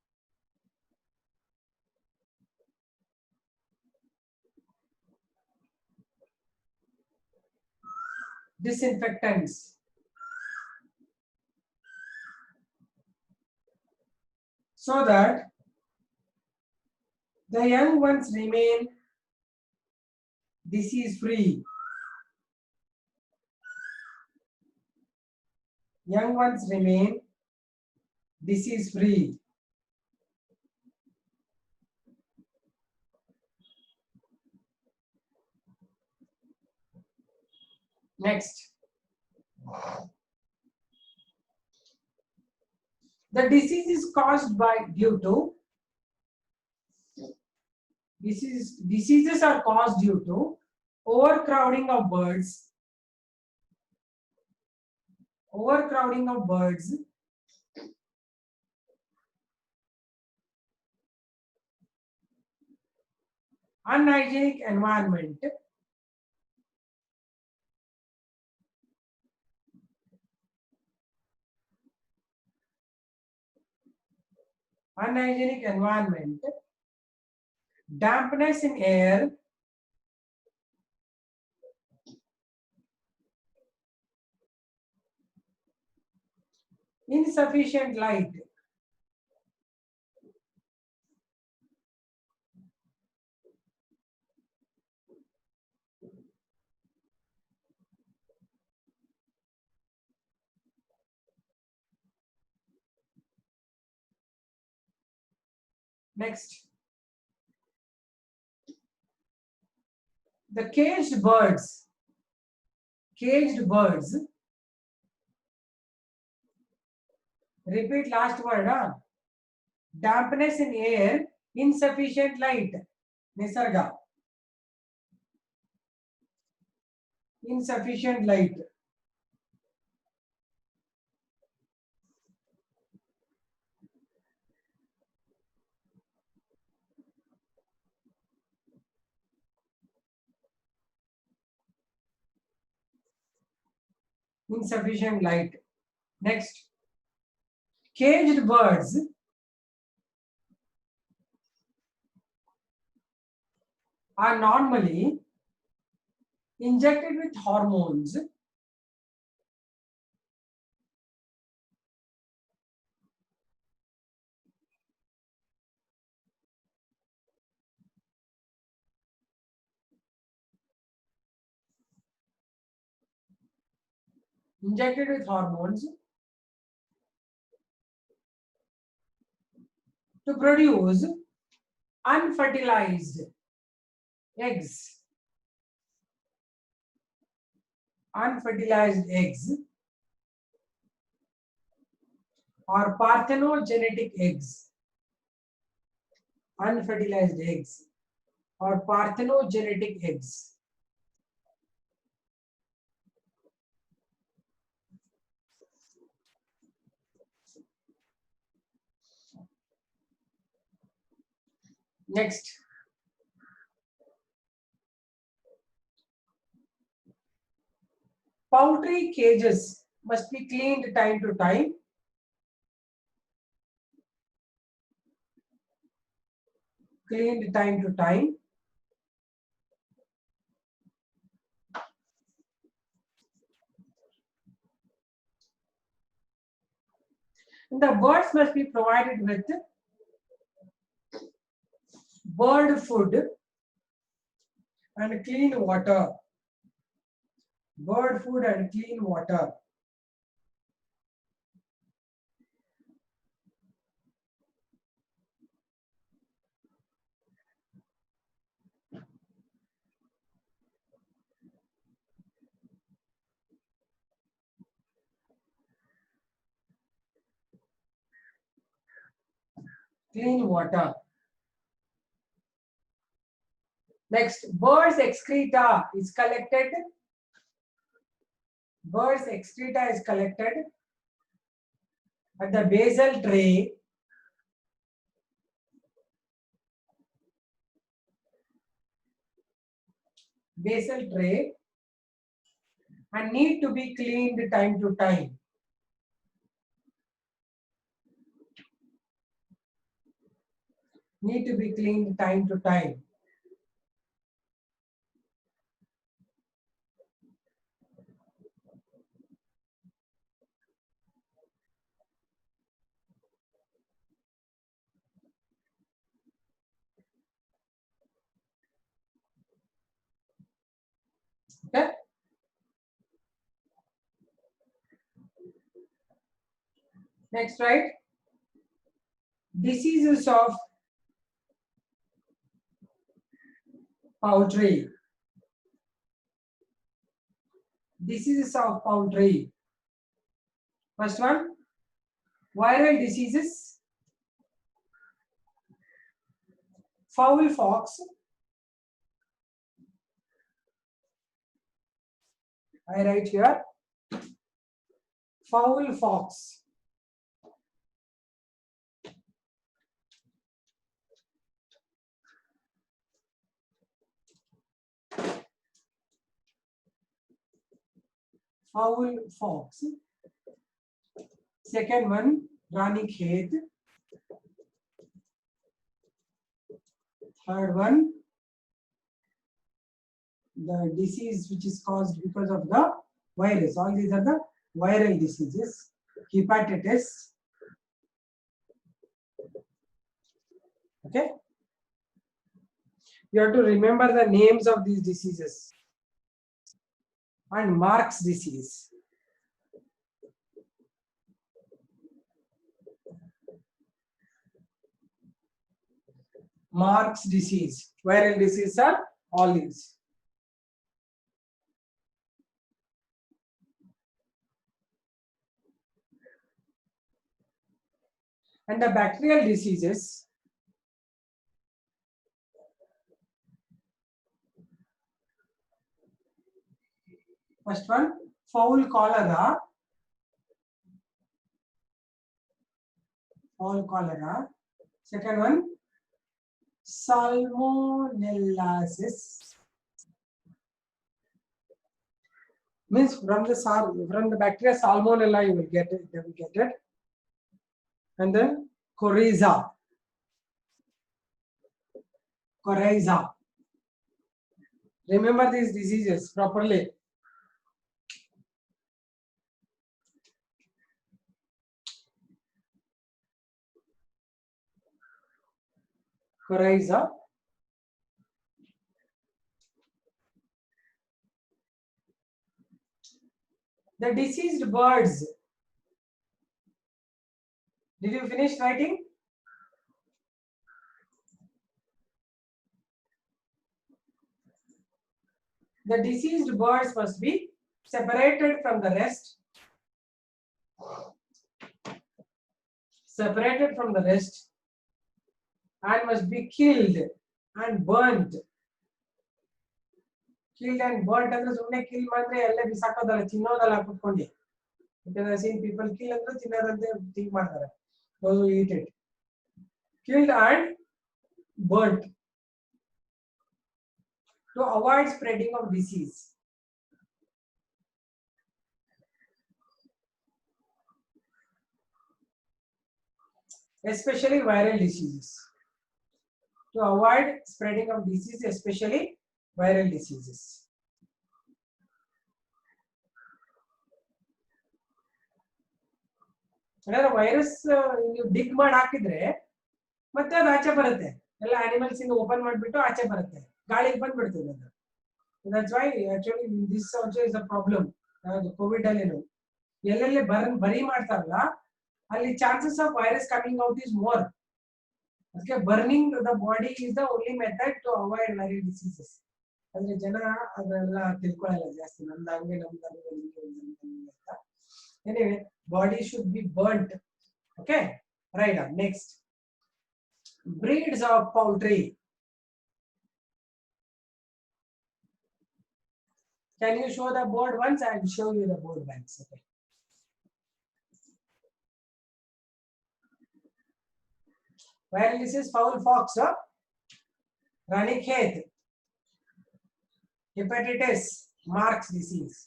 Disinfectants. So that the young ones remain disease free. Young ones remain disease free. Next, the disease is caused by diseases are caused due to overcrowding of birds, unhygienic environment, dampness in air, insufficient light. Next, the caged birds. Repeat last word. Dampness in air, insufficient light. Nisarga. Insufficient light. Insufficient light. Next, caged birds are normally injected with hormones to produce unfertilized eggs. Or parthenogenetic eggs. Unfertilized eggs or parthenogenetic eggs. Next, poultry cages must be cleaned time to time. The birds must be provided with bird food and clean water. Bird food and clean water. Clean water. Next, birds excreta is collected. Birds excreta is collected at the basal tray. Basal tray and need to be cleaned time to time. Need to be cleaned time to time. Okay. Next, right? Diseases of poultry. Diseases of poultry. First one, viral diseases. Fowl pox. I write here. Fowl pox. Fowl pox. Second one, Ranikhet. Third one, the disease which is caused because of the virus. All these are the viral diseases. Hepatitis. Okay. You have to remember the names of these diseases. And Mark's disease. Mark's disease. Viral disease are all these. And the bacterial diseases. First one, fowl cholera. Fowl cholera. Second one, salmonellosis. Means from the bacteria salmonella you will get it. You will get it. And then coryza. Coryza. Remember these diseases properly. Coryza. The diseased birds. Did you finish writing? The diseased birds must be separated from the rest. Separated from the rest. And must be killed and burnt. Killed and burnt ಅಂದ್ರೆ ಸುಮ್ಮನೆ kill ಮಾಡಿದ್ರೆ ಎಲ್ಲ ಬಿಸಾಕೋದಲ್ಲ ತಿನ್ನೋದಲ್ಲ ಕುತ್ಕೊಂಡು. Because I seen people kill ಅಂದ್ರೆ ತಿನ್ನೋದಂತೆ think ಮಾಡ್ತಾರೆ. Those who eat it. Killed and burnt to avoid spreading of disease. Especially viral diseases. To avoid spreading of disease, especially viral diseases. ಯಾಕಂದ್ರೆ virus ನೀವು ಡಿಗ್ ಮಾಡಿ ಹಾಕಿದ್ರೆ ಮತ್ತೆ ಅದು ಆಚೆ ಬರುತ್ತೆ. ಎಲ್ಲ ಅನಿಮಲ್ಸ್ ಇಂದ ಓಪನ್ ಮಾಡಿಬಿಟ್ಟು ಆಚೆ ಬರುತ್ತೆ, ಗಾಳಿಗೆ ಬಂದ್ಬಿಡ್ತದೆ ಅದು. That's why actually this also is a problem. Covid ಅಲ್ಲಿ ಎಲ್ಲೆಲ್ಲಿ ಬರಿ ಮಾಡ್ತಾರಲ್ಲ ಅಲ್ಲಿ chances of virus coming out is more. ಅದಕ್ಕೆ burning the body is the only method to avoid very diseases. ಅಂದ್ರೆ ಜನ ಅದೆಲ್ಲ ತಿಳ್ಕೊಳ್ಳಲ್ಲ ಜಾಸ್ತಿ, ನಮ್ದು ಹಂಗೆ ನಮ್ದು ಅಂತ. Anyway body should be burnt. Okay, right. Next, breeds of poultry. Can you show the board once? I will show you the board once. Okay. Well, this is fowl pox, Ranikhet, hepatitis, Mark's disease.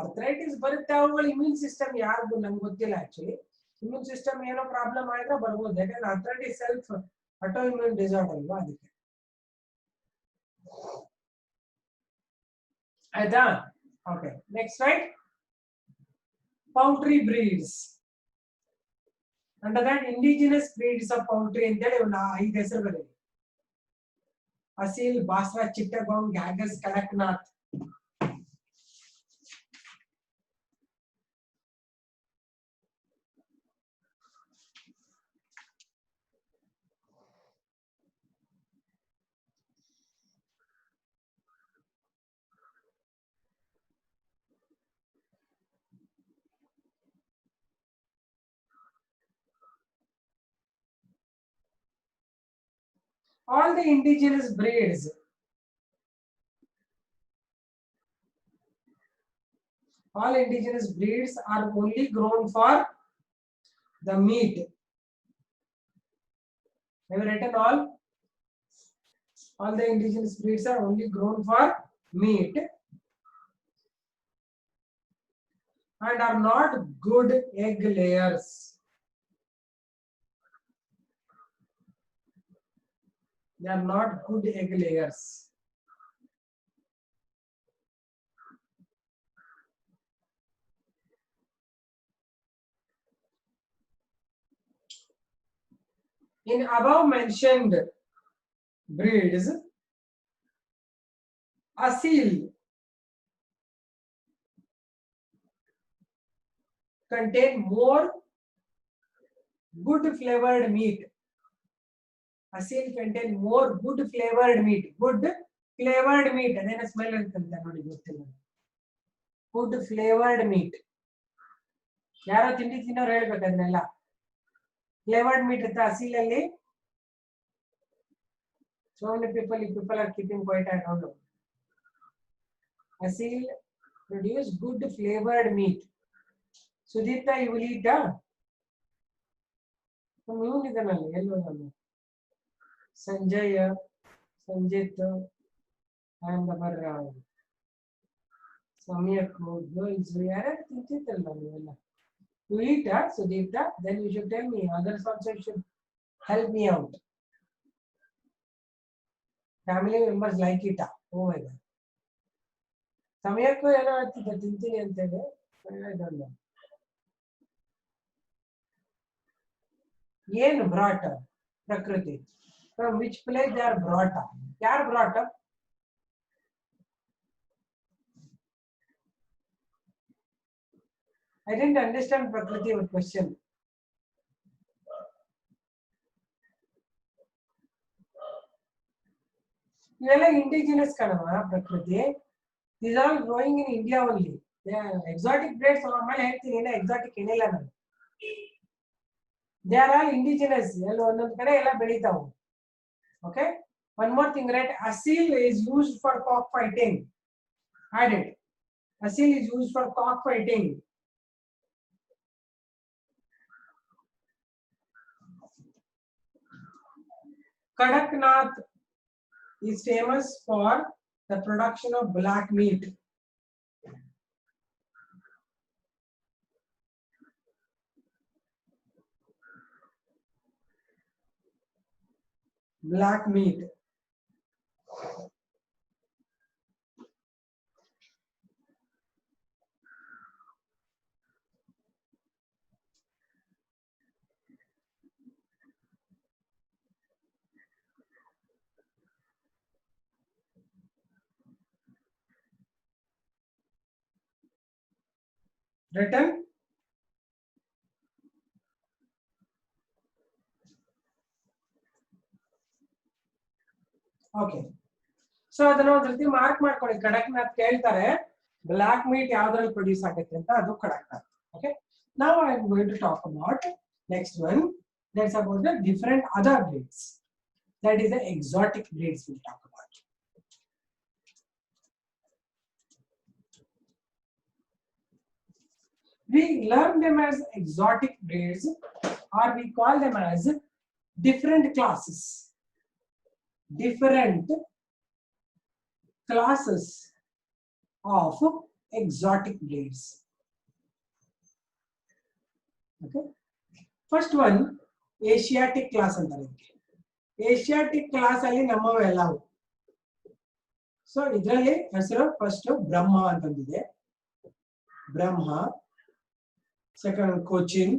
Arthritis ಬರುತ್ತೆ. ಅವುಗಳ immune system ಯಾರಿಗೂ ನಮ್ಗೆ ಗೊತ್ತಿಲ್ಲ. Actually immune system ಏನೋ problem ಆದ್ರೆ ಬರ್ಬೋದು, ಯಾಕಂದ್ರೆ arthritis self auto immune disorder ಅಲ್ವಾ, ಅದಕ್ಕೆ. ಆಯ್ತಾ? Okay, next right. Poultry breeds. Under that indigenous breeds of poultry ಅಂತೇಳಿ ಒಂದು 5 ಹೆಸರು ಬರೀರಿ. Aseel, ಬಾಸ್ರಾ, ಚಿಟ್ಟಗಾಂಗ್, ಗ್ಯಾಗಸ್, Kadaknath. All the indigenous breeds are only grown for the meat. Have you written all? All the indigenous breeds are only grown for meat and are not good egg layers. They are not good egg layers. In above mentioned breeds, Asil contain more good flavored meat. Asil contain more good flavored meat. Good flavored meat. Adena smell antante nodi gottilla. Good flavored meat. Yaro tindi tinnೋರು ಹೇಳ್ಬೇಕು ಅದನ್ನೆಲ್ಲ. Flavored meat ಅಂತ Asil ಅಲ್ಲಿ. So many people are keeping quiet. I don't know. Asil produce good flavored meat. Sudipta, you will eat? ಇವನು ಇದ್ದಾನಲ್ಲಿ, ಎಲ್ಲೋ ನಾನು. Sanjay, Sanjit, and our Samyak, girls, ಯಾರ್ಯಾರು ತಿಂತಿದ್ದಲ್ಲ ನೀವೆಲ್ಲ. You eat, Sudipta? Then you should tell me. Others also should help me out. Family members like it. Oh my God. Samyak ಏನೋ ಹೇಳ್ತಿದ್ದ ತಿಂತೀನಿ ಅಂತೇಳಿ. I don't know. ಏನು brought Prakriti? From which place they are brought up? ಯಾರು brought up? I didn't understand Prakriti your question. ಇವೆಲ್ಲ indigenous ಕಣವ Prakriti. These are all growing in India only. They are exotic breeds. ಆಮೇಲೆ ಹೇಳ್ತೀನಿ, ಏನೋ exotic ಏನಿಲ್ಲ ನಾನು. They are all indigenous. ಎಲ್ಲ ಒಂದೊಂದು ಕಡೆ ಎಲ್ಲ ಬೆಳೀತಾವು. Okay. One more thing, right? Asil is used for cockfighting. Add it. Asil is used for cockfighting. Kadaknath is famous for the production of black meat. Black meat. written. Okay. So ಅದನ್ನ ಒಂದು ರೀತಿ mark ಮಾಡ್ಕೊಳ್ಳಿ. ಕಡಕ್ನಾಥ್ ಕೇಳ್ತಾರೆ block meet ಯಾವ್ದ್ರಲ್ಲಿ produce ಆಗುತ್ತೆ ಅಂತ, ಅದು Kadaknath. Okay. Now I am going to talk about next one. That's about the different other breeds. That is the exotic breeds we'll talk about. We learn them as exotic breeds, or we call them as different classes. Different classes of exotic breeds. Okay. First one, Asiatic class ಅಂತಾರೆ. Asiatic class ಅಲ್ಲಿ ನಮ್ಮವೆಲ್ಲವು. So ಇದರಲ್ಲಿ ಹೆಸರು first Brahma ಅಂತಂದಿದೆ. Brahma. Second Cochin.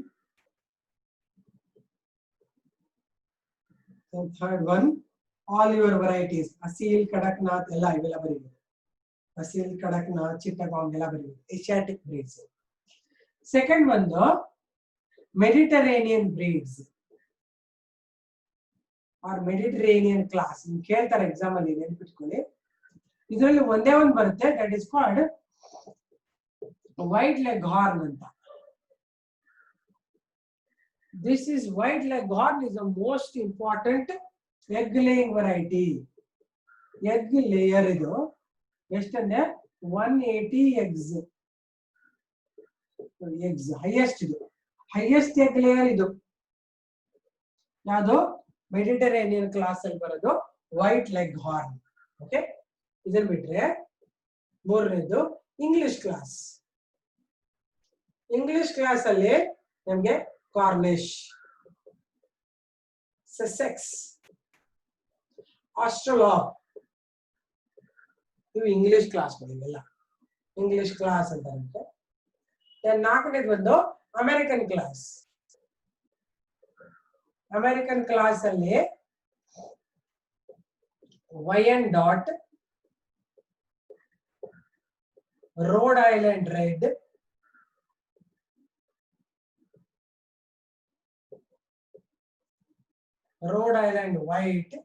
Third one all your varieties. Asil, Kadaknath, ella ivella baribodu. Asil, Kadaknath, Chittagong ella baribodu. Asiatic breeds. Second one, the Mediterranean breeds or Mediterranean class. In keltare exam alli ನೆನಪಿಟ್ಕೊಳ್ಳಿ. ಇದರಲ್ಲಿ ಒಂದೇ ಒಂದು ಬರುತ್ತೆ, that is called white leghorn ಅಂತ. This is white leghorn is the most important egg laying variety. Egg layer ಇದು ಎಷ್ಟಂದ್ರೆ 180 eggs. Eggs highest ಇದು, highest egg layer ಇದು. ಯಾವುದು Mediterranean class ಅಲ್ಲಿ ಬರೋದು ವೈಟ್ ಲೆಘಾರ್ನ್. ಓಕೆ. ಇದನ್ನ ಬಿಟ್ರೆ ಮೂರನೇದು ಇಂಗ್ಲಿಷ್ ಕ್ಲಾಸ್. ಇಂಗ್ಲಿಷ್ ಕ್ಲಾಸ್ ಅಲ್ಲಿ ನಮಗೆ ಕಾರ್ನಿಶ್, ಸಸೆಕ್ಸ್, ಆಸ್ಟ್ರಲಾಬ್ ಇವು ಇಂಗ್ಲಿಷ್ ಕ್ಲಾಸ್ಗಳು. ಇವೆಲ್ಲ ಇಂಗ್ಲಿಷ್ ಕ್ಲಾಸ್ ಅಂತಾರಂತೆ. ನಾಲ್ಕನೇದು ಬಂದು ಅಮೆರಿಕನ್ ಕ್ಲಾಸ್. ಅಮೆರಿಕನ್ ಕ್ಲಾಸ್ ಅಲ್ಲಿ Wyandotte, Rhode Island red, Rhode Island white,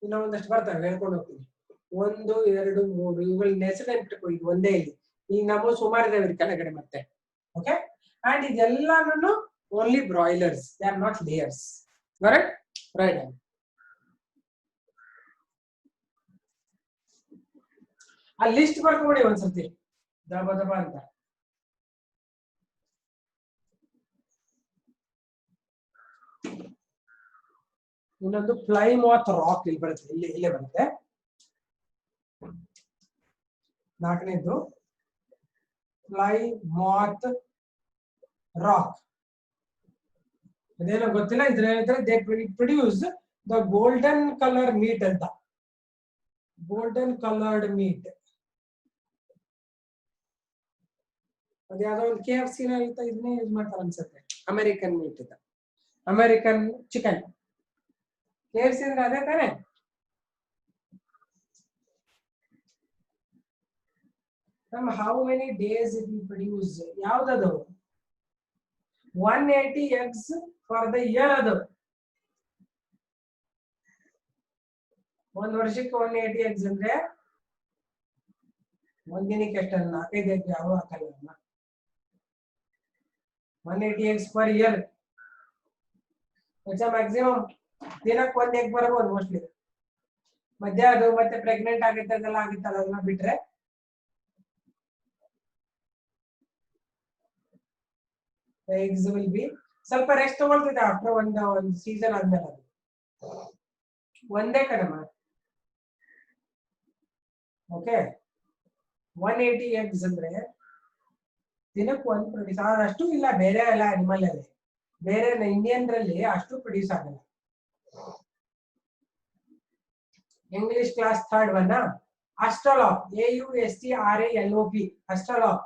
ಇನ್ನ ಒಂದಷ್ಟು ಬರ್ತವೆ, ಹೇಳ್ಕೊಂಡು ಹೋಗ್ತೀನಿ. 1, 2, 3 ಇವುಗಳನ್ನ ಹೆಸರು ನೆನ್ಪಿಟ್ಕೊ. ಇದು ಒಂದೇ ಇಲ್ಲಿ, ಈಗ ನಾವು ಸುಮಾರು ಇದಾವೆ ಕೆಳಗಡೆ ಮತ್ತೆ. ಓಕೆ. ಅಂಡ್ ಇದೆಲ್ಲಾನು only broilers, they are not layers. Correct? Right. ಆ ಲಿಸ್ಟ್ ಬರ್ಕೊಬಿಡಿ ಒಂದ್ಸರ್ತಿ ದಬ ದಬ ಅಂತ. ಇನ್ನೊಂದು ಪ್ಲೈಮಾತ್ ರಾಕ್ ಇಲ್ಲಿ ಬರುತ್ತೆ, ಇಲ್ಲೇ ಬರುತ್ತೆ. ನಾಲ್ಕನೇದು ಪ್ಲೈಮಾತ್ ರಾಕ್. ಅದೇನೋ ಗೊತ್ತಿಲ್ಲ. ಇದ್ರೆ they produce the golden colour meat ಅಂತ. Golden coloured meat. ಅದ್ಯಾವುದೋ ಒಂದು KFC ಇದನ್ನೇ ಯೂಸ್ ಮಾಡ್ತಾರೆ ಅನ್ಸುತ್ತೆ. ಅಮೆರಿಕನ್ ಮೀಟ್ ಇದೆ, ಅಮೆರಿಕನ್ ಚಿಕನ್. KFC ಅಂದ್ರೆ ಅದೇ ತಾನೆ. how many days it will produce? ಯಾವ್ದದು? 180 eggs for the year. ಅದು ಒಂದು ವರ್ಷಕ್ಕೆ 180 eggs ಅಂದ್ರೆ ಒಂದಿನಕ್ಕೆ ಎಷ್ಟು? 4-5 egg ಯಾವ ಹಾಕಲ್ಲ. 180 eggs per year. It's maximum ದಿನಕ್ಕೆ 1 egg ಬರಬಹುದು ಮೋಸ್ಟ್ಲಿ. ಮಧ್ಯ ಅದು ಮತ್ತೆ ಪ್ರೆಗ್ನೆಂಟ್ ಆಗುತ್ತೆ ಅದೆಲ್ಲ ಆಗುತ್ತಲ್ಲ, ಅದನ್ನ ಬಿಟ್ರೆ eggs will be ಸ್ವಲ್ಪ ರೆಸ್ಟ್ ತಗೊಳ್ತಿದೆ ಆಫ್ಟರ್ ಒಂದು ಸೀಸನ್ ಆದ್ಮೇಲೆ. ಅದು ಒಂದೇ ಕಡಿಮೆ. ಓಕೆ. 180 eggs ಅಂದ್ರೆ ದಿನಕ್ಕೆ 1 ಪ್ರೊಡ್ಯೂಸ್ ಅಷ್ಟು ಇಲ್ಲ. ಬೇರೆ ಎಲ್ಲ ಅನಿಮಲ್ ಅಲ್ಲಿ, ಬೇರೆ ಇಂಡಿಯನ್ ರಲ್ಲಿ ಅಷ್ಟು ಪ್ರೊಡ್ಯೂಸ್ ಆಗಲ್ಲ. English class third one Australorp. AUSTRALOP Australorp.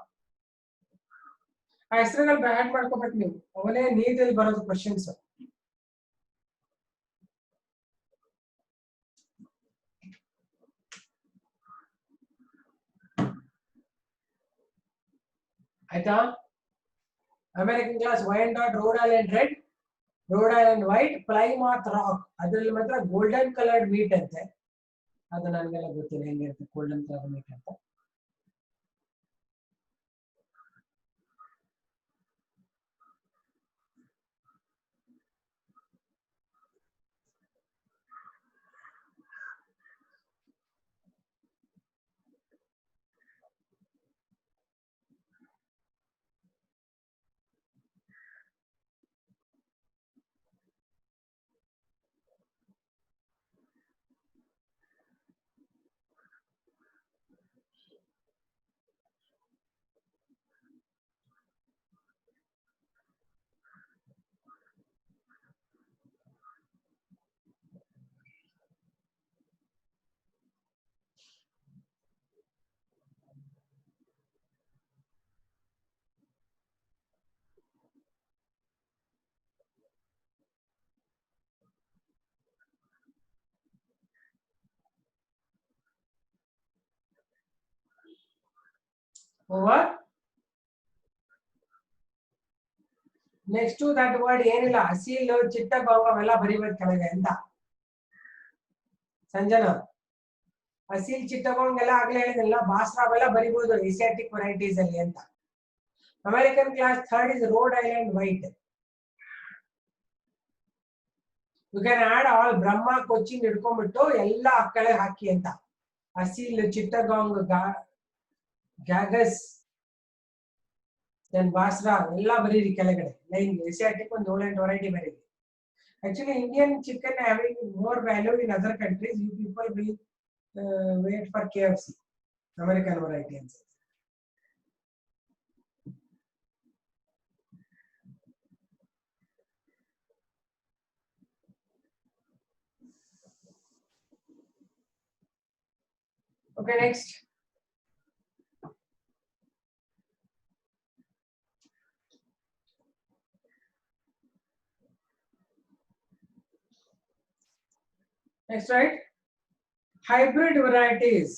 ಆ ಹೆಸರುಗಳು ಬ್ಯಾಟ್ ಮಾಡ್ಕೋಬೇಕು ನೀವು, ಅವನೇ ನೀಟಲ್ಲಿ ಬರೋದು ಕ್ವಶನ್ಸ್. ಆಯ್ತಾ? American class Wyandotte, Rhode Island red, Rhode Island White, Plymouth Rock. ಅದ್ರಲ್ಲಿ ಮಾತ್ರ ಗೋಲ್ಡನ್ ಕಲರ್ಡ್ ಮೀಟ್ ಅಂತೆ. ಅದು ನನಗೆಲ್ಲ ಗೊತ್ತಿಲ್ಲ ಹೆಂಗಿರುತ್ತೆ ಗೋಲ್ಡನ್ ಕಲರ್ ಮೀಟ್ ಅಂತ. ಓವರ್. ನೆಕ್ಸ್ಟ್ ದಟ್ ವರ್ಡ್ ಏನಿಲ್ಲ, ಅಸೀಲ್, ಚಿಟ್ಟಗಾಂವ್ ಅವೆಲ್ಲ ಬರಿಬೇಕು ಕೆಳಗೆ ಅಂತ. ಸಂಜನಾ, ಅಸೀಲ್, ಚಿಟ್ಟಗಾಂವ್ ಎಲ್ಲ ಆಗ್ಲೇ ಹೇಳಿದ್ನಲ್ಲ, ಬಾಸ್ರಾ ಅವೆಲ್ಲ ಬರಿಬಹುದು ಏಸಿಯಾಟಿಕ್ ವೆರೈಟೀಸ್ ಅಲ್ಲಿ ಅಂತ. American class third is Rhode Island White. You can add all Brahma, Cochin ಹಿಡ್ಕೊಂಡ್ಬಿಟ್ಟು ಎಲ್ಲ ಕೆಳಗೆ ಹಾಕಿ ಅಂತ. ಅಸೀಲ್, ಚಿಟ್ಟಗಾಂಗ್, ಗ್ಯಾಗಸ್, ದೆನ್ ಬಾಸ್ರಾ ಎಲ್ಲ ಬರೀರಿ ಕೆಳಗಡೆ ಲೈನ್. ಏಸಿಯಾಟಿಕ್ ಒಂದು 7-8 ವೆರೈಟಿ ಬರೀರಿ. Actually, Indian chicken having more value in other countries. You people will wait for KFC, American variety. Okay, next. Next, right? Hybrid varieties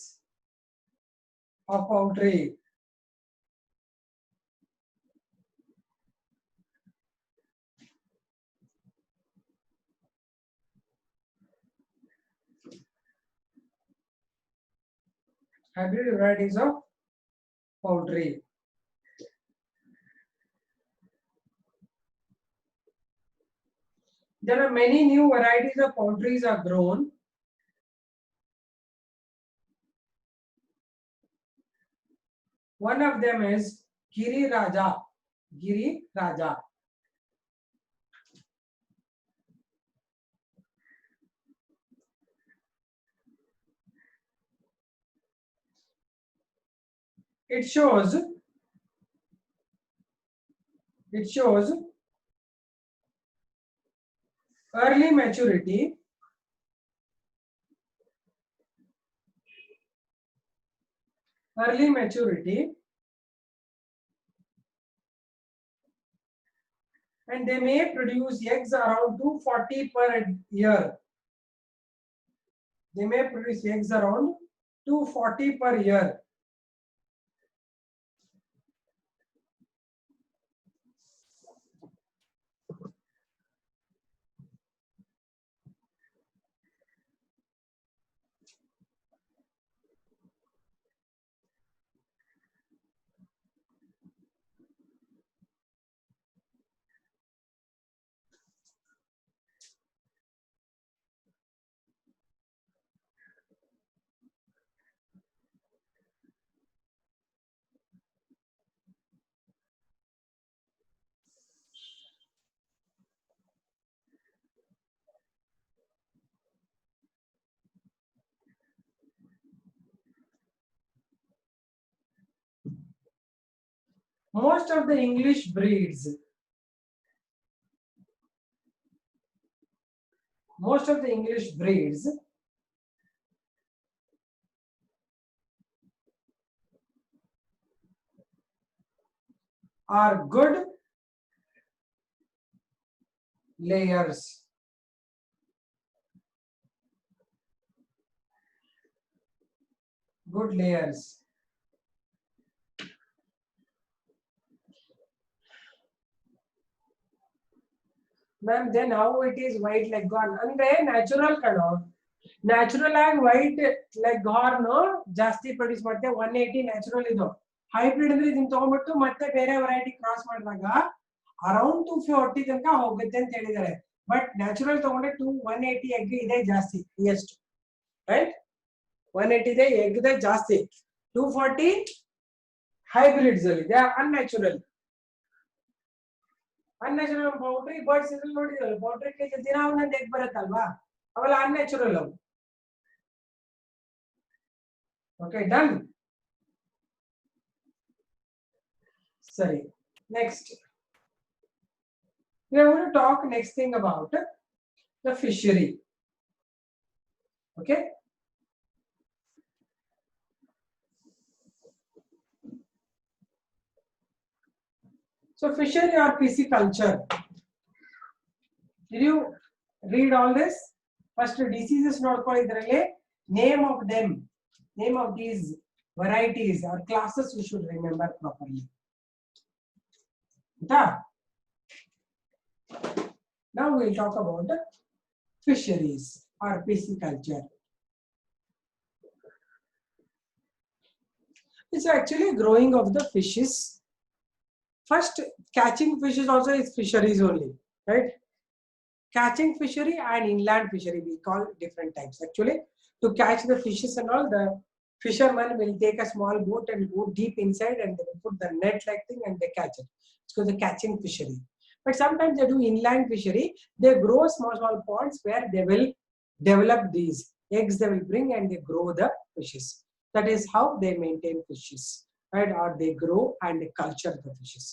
of poultry. Hybrid varieties of poultry. There are many new varieties of poultry are grown. One of them is Giri Raja. Giri Raja. It shows early maturity, and they may produce eggs around 240 per year. They may produce eggs around 240 per year. Most of the English breeds are good layers. Good layers. Ma'am, then how it is white leghorn? Andre natural kano. Natural and white leghorn ಜಾಸ್ತಿ produce ಮಾಡುತ್ತೆ 180 natural ಇದು hybrid ಅಂದ್ರೆ ಇದನ್ನ ತಗೊಂಡ್ಬಿಟ್ಟು ಮತ್ತೆ ಬೇರೆ variety cross ಮಾಡಿದಾಗ around 240 ತನಕ ಹೋಗುತ್ತೆ ಅಂತ ಹೇಳಿದ್ದಾರೆ ಬಟ್ ನ್ಯಾಚುರಲ್ ತಗೊಂಡ್ರೆ 180 ಎಗ್ ಇದೆ ಜಾಸ್ತಿ ಎಷ್ಟು ರೈಟ್ 180 ಇದೆ ಎಗ್ ಇದೆ ಜಾಸ್ತಿ 240 hybrids ಅಲ್ಲಿ they are unnatural poultry birds ಇದ್ರಲ್ಲಿ ನೋಡಿದ್ರಲ್ಲ ಪೌಲ್ಟ್ರಿ ಕೇಜ್ ದಿನ ಒಂದೊಂದು ಎಗ್ ಬರುತ್ತಲ್ವಾ ಅವೆಲ್ಲ unnatural ಅವು okay done sorry next we are going to talk next thing about the fishery okay so fishery or pisciculture did you read all this first diseases ನೋಡ್ಕೊಳ್ಳಿ ಇದರಲ್ಲಿ name of them name of these varieties or classes you should remember properly now we'll talk about fisheries or pisciculture it's actually growing of the fishes first catching fishes also is fisheries only right catching fishery and inland fishery we call different types actually to catch the fishes and all the fisherman will take a small boat and go deep inside and they will put the net like thing and they catch it it's called the catching fishery but sometimes they do inland fishery they grow small ponds where they will develop these eggs they will bring and they grow the fishes that is how they maintain fishes right or they grow and they culture the fishes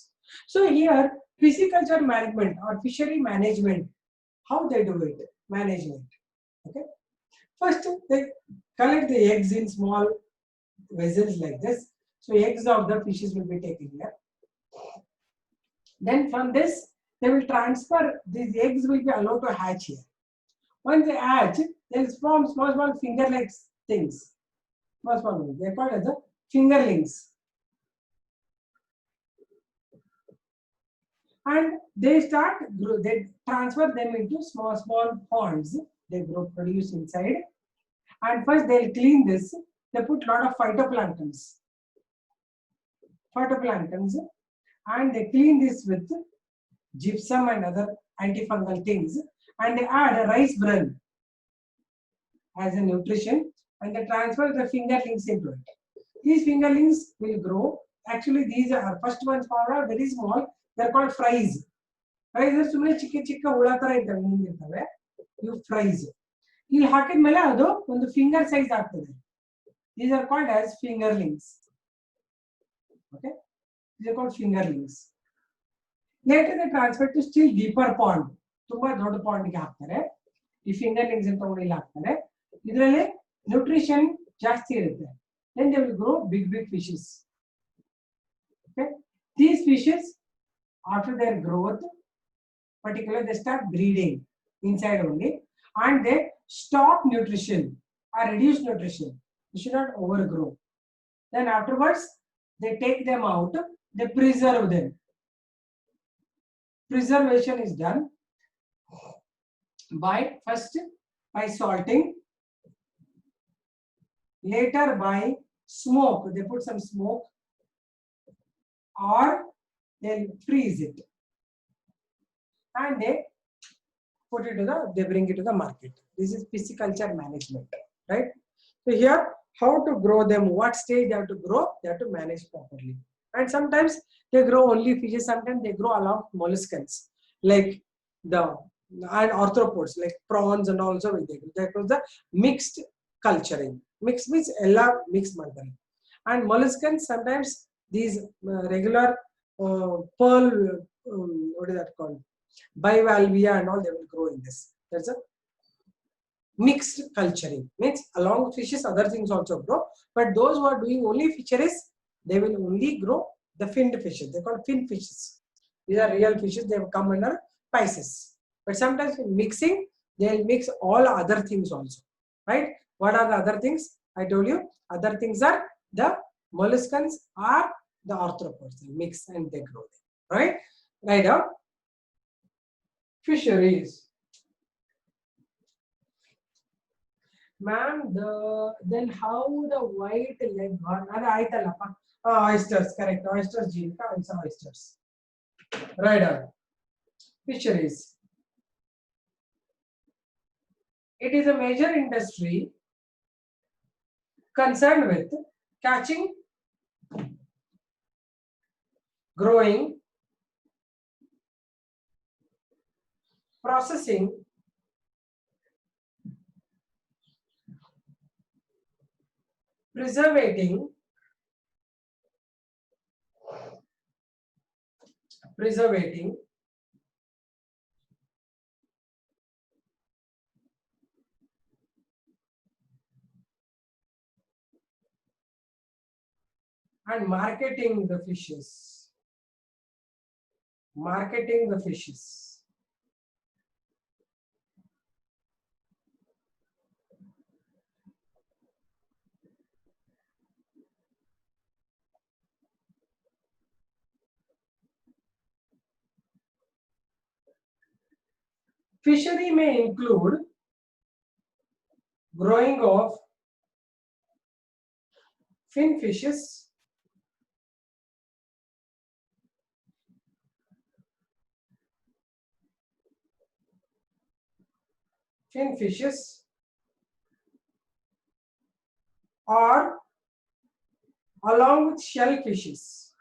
so here pisciculture management or fishery management how they do it management okay first they collect the eggs in small vessels like this so eggs of the fishes will be taken here then from this they will transfer these eggs will be allowed to hatch here once they hatch they'll form small finger like things small they're called as the fingerlings and they transfer them into small ponds they produce inside and first they'll clean this they put a lot of phytoplanktons and they clean this with gypsum and other antifungal things and they add a rice bran as a nutrition and they transfer the fingerlings into it these fingerlings will grow actually these are first ones are very small they're called fries fries are ಸುಮ್ಮನೆ ಚಿಕ್ಕ ಹುಳ ತರ ಇರ್ತವೆ ಇವು fries ಇಲ್ಲಿ ಹಾಕಿದ್ಮೇಲೆ ಅದು ಒಂದು ಫಿಂಗರ್ ಸೈಜ್ ಆಗ್ತದೆ these are called as fingerlings okay these are called fingerlings later they transfer to still deeper pond ತುಂಬಾ ದೊಡ್ಡ pond ಗೆ ಹಾಕ್ತಾರೆ ಈ fingerlings ಅಂತ ತಗೊಂಡು ಇಲ್ಲಿ ಹಾಕ್ತಾರೆ ಇದರಲ್ಲಿ ನ್ಯೂಟ್ರಿಷನ್ ಜಾಸ್ತಿ ಇರುತ್ತೆ then they will grow big fishes okay these fishes after their growth particularly they start breeding inside only and they stop nutrition or reduce nutrition they should not overgrow then afterwards they take them out they preserve them preservation is done by first by salting later by smoke they put some smoke or they'll freeze it and they put it to they bring it to the market this is pisciculture management right so here how to grow them what stage they have to grow they have to manage properly and sometimes they grow only fishes sometimes they grow along molluscans like the and arthropods like prawns and also that was the mixed culturing mixed means ella mixed ಮಾಡ್ತಾರೆ and molluscans sometimes these regular pearl what is that called bivalvia and all they will grow in this that's a mixed culturing means along fishes other things also grow but those who are doing only fisheries they will only grow the finned fishes they call fin fishes these are real fishes they have come under Pisces but sometimes in mixing they will mix all other things also right what are the other things I told you other things are the molluscans or the arthropods they mix and they grow right right out Fisheries. Ma'am, then how the white leghorn? Oysters, correct. Oysters, Jeevika, it's oysters. Right on. Fisheries. It is a major industry concerned with catching, growing, processing, preserving, and marketing the fishes. Marketing the fishes. Fishery may include growing of fin fishes, or along with shellfishes.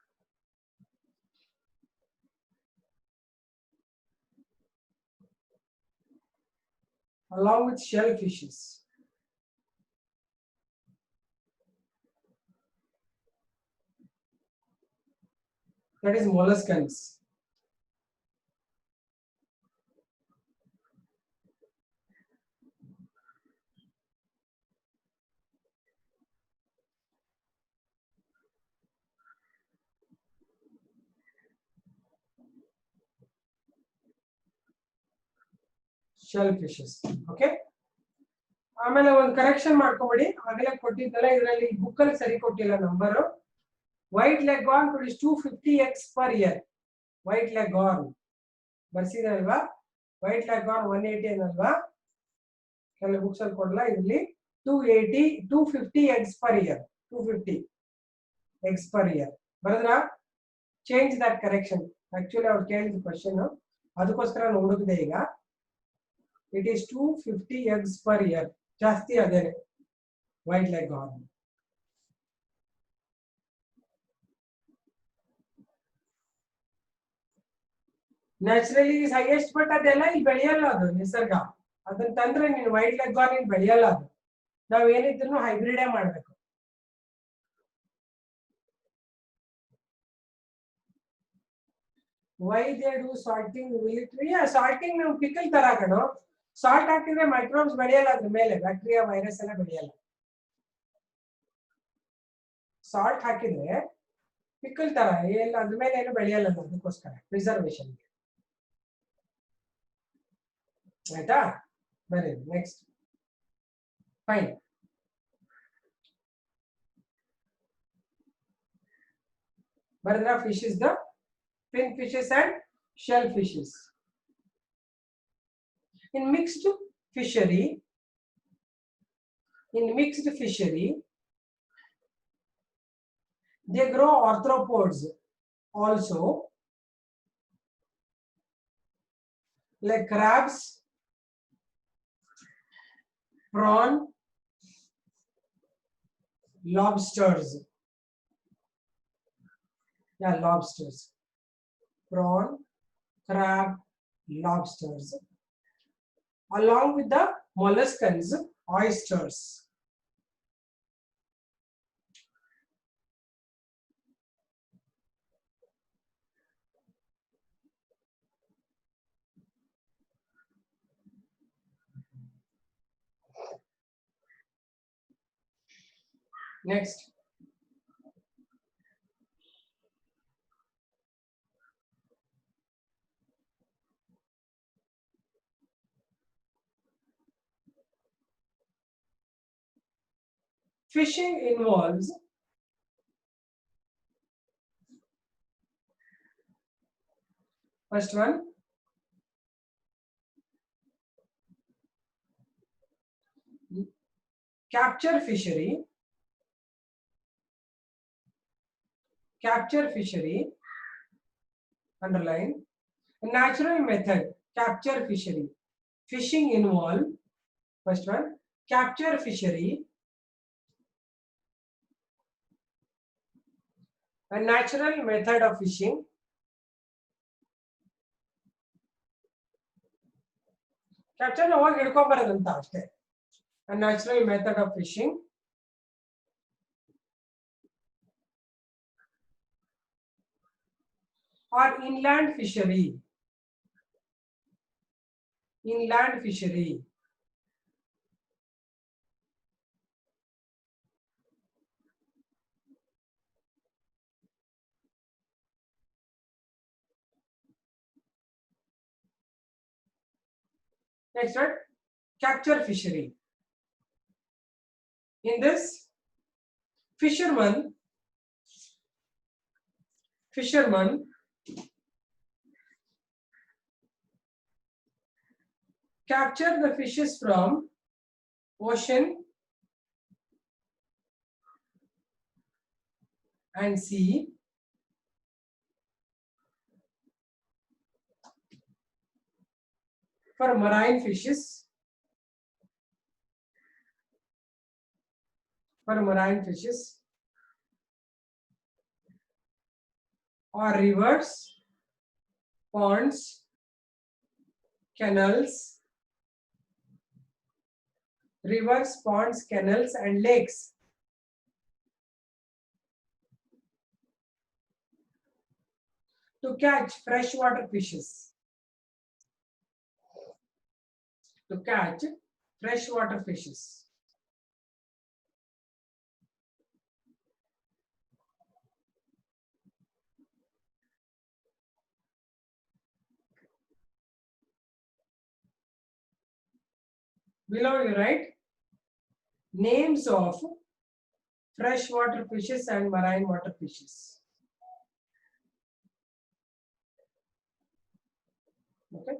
Along with shellfishes. That is molluscans. Shellfishes. Okay. ಆಮೇಲೆ ಒಂದು correction ಮಾಡ್ಕೊಬಿಡಿ ಆಗಲೇ ಕೊಟ್ಟಿದ್ದಲ್ಲ ಇದರಲ್ಲಿ book ಅಲ್ಲಿ ಸರಿ ಕೊಟ್ಟಿಲ್ಲ number white Leghorn produce 250 eggs per year white Leghorn ಬರ್ಸಿದೆ ಅಲ್ವಾ white ಲೆಘಾರ್ನ್ 180 ಏನಲ್ವಾ ಕೆಲವು ಬುಕ್ಸ್ ಅಲ್ಲಿ ಕೊಡಲ್ಲ ಇದರಲ್ಲಿ 250 eggs per year 250 eggs per year ಬರದ್ರಾ ಚೇಂಜ್ ದಟ್ ಕರೆಕ್ಷನ್ ಆಕ್ಚುಲಿ ಅವ್ರು ಕೇಳಿದ ಕ್ವೆಶ್ಚನ್ ಅದಕ್ಕೋಸ್ಕರ ನಾನು ಹುಡುಕಿದೆ ಈಗ it is 250 eggs per year ಜಾಸ್ತಿ ಅದೇ white Leghorn naturally is highest but ಅದೆಲ್ಲ ಇಲ್ಲಿ ಬೆಳೆಯಲ್ಲ ಅದು ನಿಸರ್ಗ ಅದನ್ನ ತಂದ್ರೆ ನೀನು ವೈಟ್ ಲೆಘಾರ್ನ್ ಇಲ್ಲಿ ಬೆಳೆಯಲ್ಲ ಅದು ನಾವ್ ಏನಿದ್ರು ಹೈಬ್ರಿಡೇ ಮಾಡ್ಬೇಕು why they do salting will it salting ನಾವು ಪಿಕಲ್ ತರ ಕಣೋ ಸಾಲ್ಟ್ ಹಾಕಿದ್ರೆ ಮೈಕ್ರೋಬ್ಸ್ ಬೆಳೆಯಲ್ಲ ಅದ್ರ ಮೇಲೆ ಬ್ಯಾಕ್ಟೀರಿಯಾ ವೈರಸ್ ಎಲ್ಲ ಬೆಳೆಯಲ್ಲ ಸಾಲ್ಟ್ ಹಾಕಿದ್ರೆ ಪಿಕಲ್ ತರ ಏನು ಅದ್ರ ಮೇಲೆ ಏನು ಬೆಳೆಯಲ್ಲ ಅದಕ್ಕೋಸ್ಕರ ಪ್ರಿಸರ್ವೇಶನ್ ಆಯ್ತಾ ಬರೀ ನೆಕ್ಸ್ಟ್ ಫೈನ್ ಬರೆದ್ರ fish is the fin fishes and shell fishes. In mixed fishery, they grow arthropods also, like crabs, prawn, lobsters. Yeah, lobsters. Prawn, crab, lobsters, along with the molluscans, oysters. Next. Fishing involves first one capture fishery, underline, natural method, capture fishery, fishing involve, first one, capture fishery, a natural method of fishing, capture ಹೋಗಿ ಹಿಡ್ಕೊಂಬರೋದಂತ ಅಷ್ಟೇ, a natural method of fishing, or inland fishery, next one, capture fishery. In this, fisherman capture the fishes from ocean and sea for marine fishes, or rivers, ponds, canals, and lakes. To catch freshwater fishes. Below you write names of freshwater fishes and marine water fishes. Okay,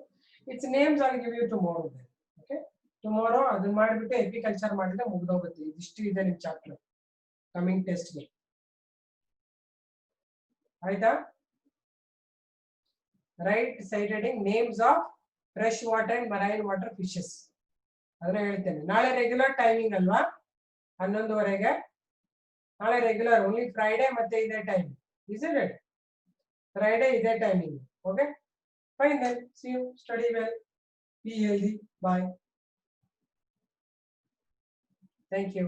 its names I'll give you tomorrow then. Okay, tomorrow adun ಮಾಡಿಬಿಟ್ಟು apiculture ಮಾಡಿದ್ರೆ ಮುಗಿದೋಗುತ್ತೆ. ಇದಿಷ್ಟು ಇದೆ ನಿಮ್ಮ chapter coming test ಗೆ. ಆಯ್ತಾ? Right side heading names of fresh water and marine water fishes. ಅದನ್ನ ಹೇಳ್ತೇನೆ. ನಾಳೆ ರೆಗ್ಯುಲರ್ ಟೈಮಿಂಗ್ ಅಲ್ವಾ? 11:30ಗೆ. ನಾಳೆ ರೆಗ್ಯುಲರ್, ಓನ್ಲಿ ಫ್ರೈಡೆ ಮತ್ತೆ ಇದೇ ಟೈಮ್. Is it? ಫ್ರೈಡೆ ಇದೇ timing. Okay, fine then. See you. Study well. Be healthy. Bye. Thank you.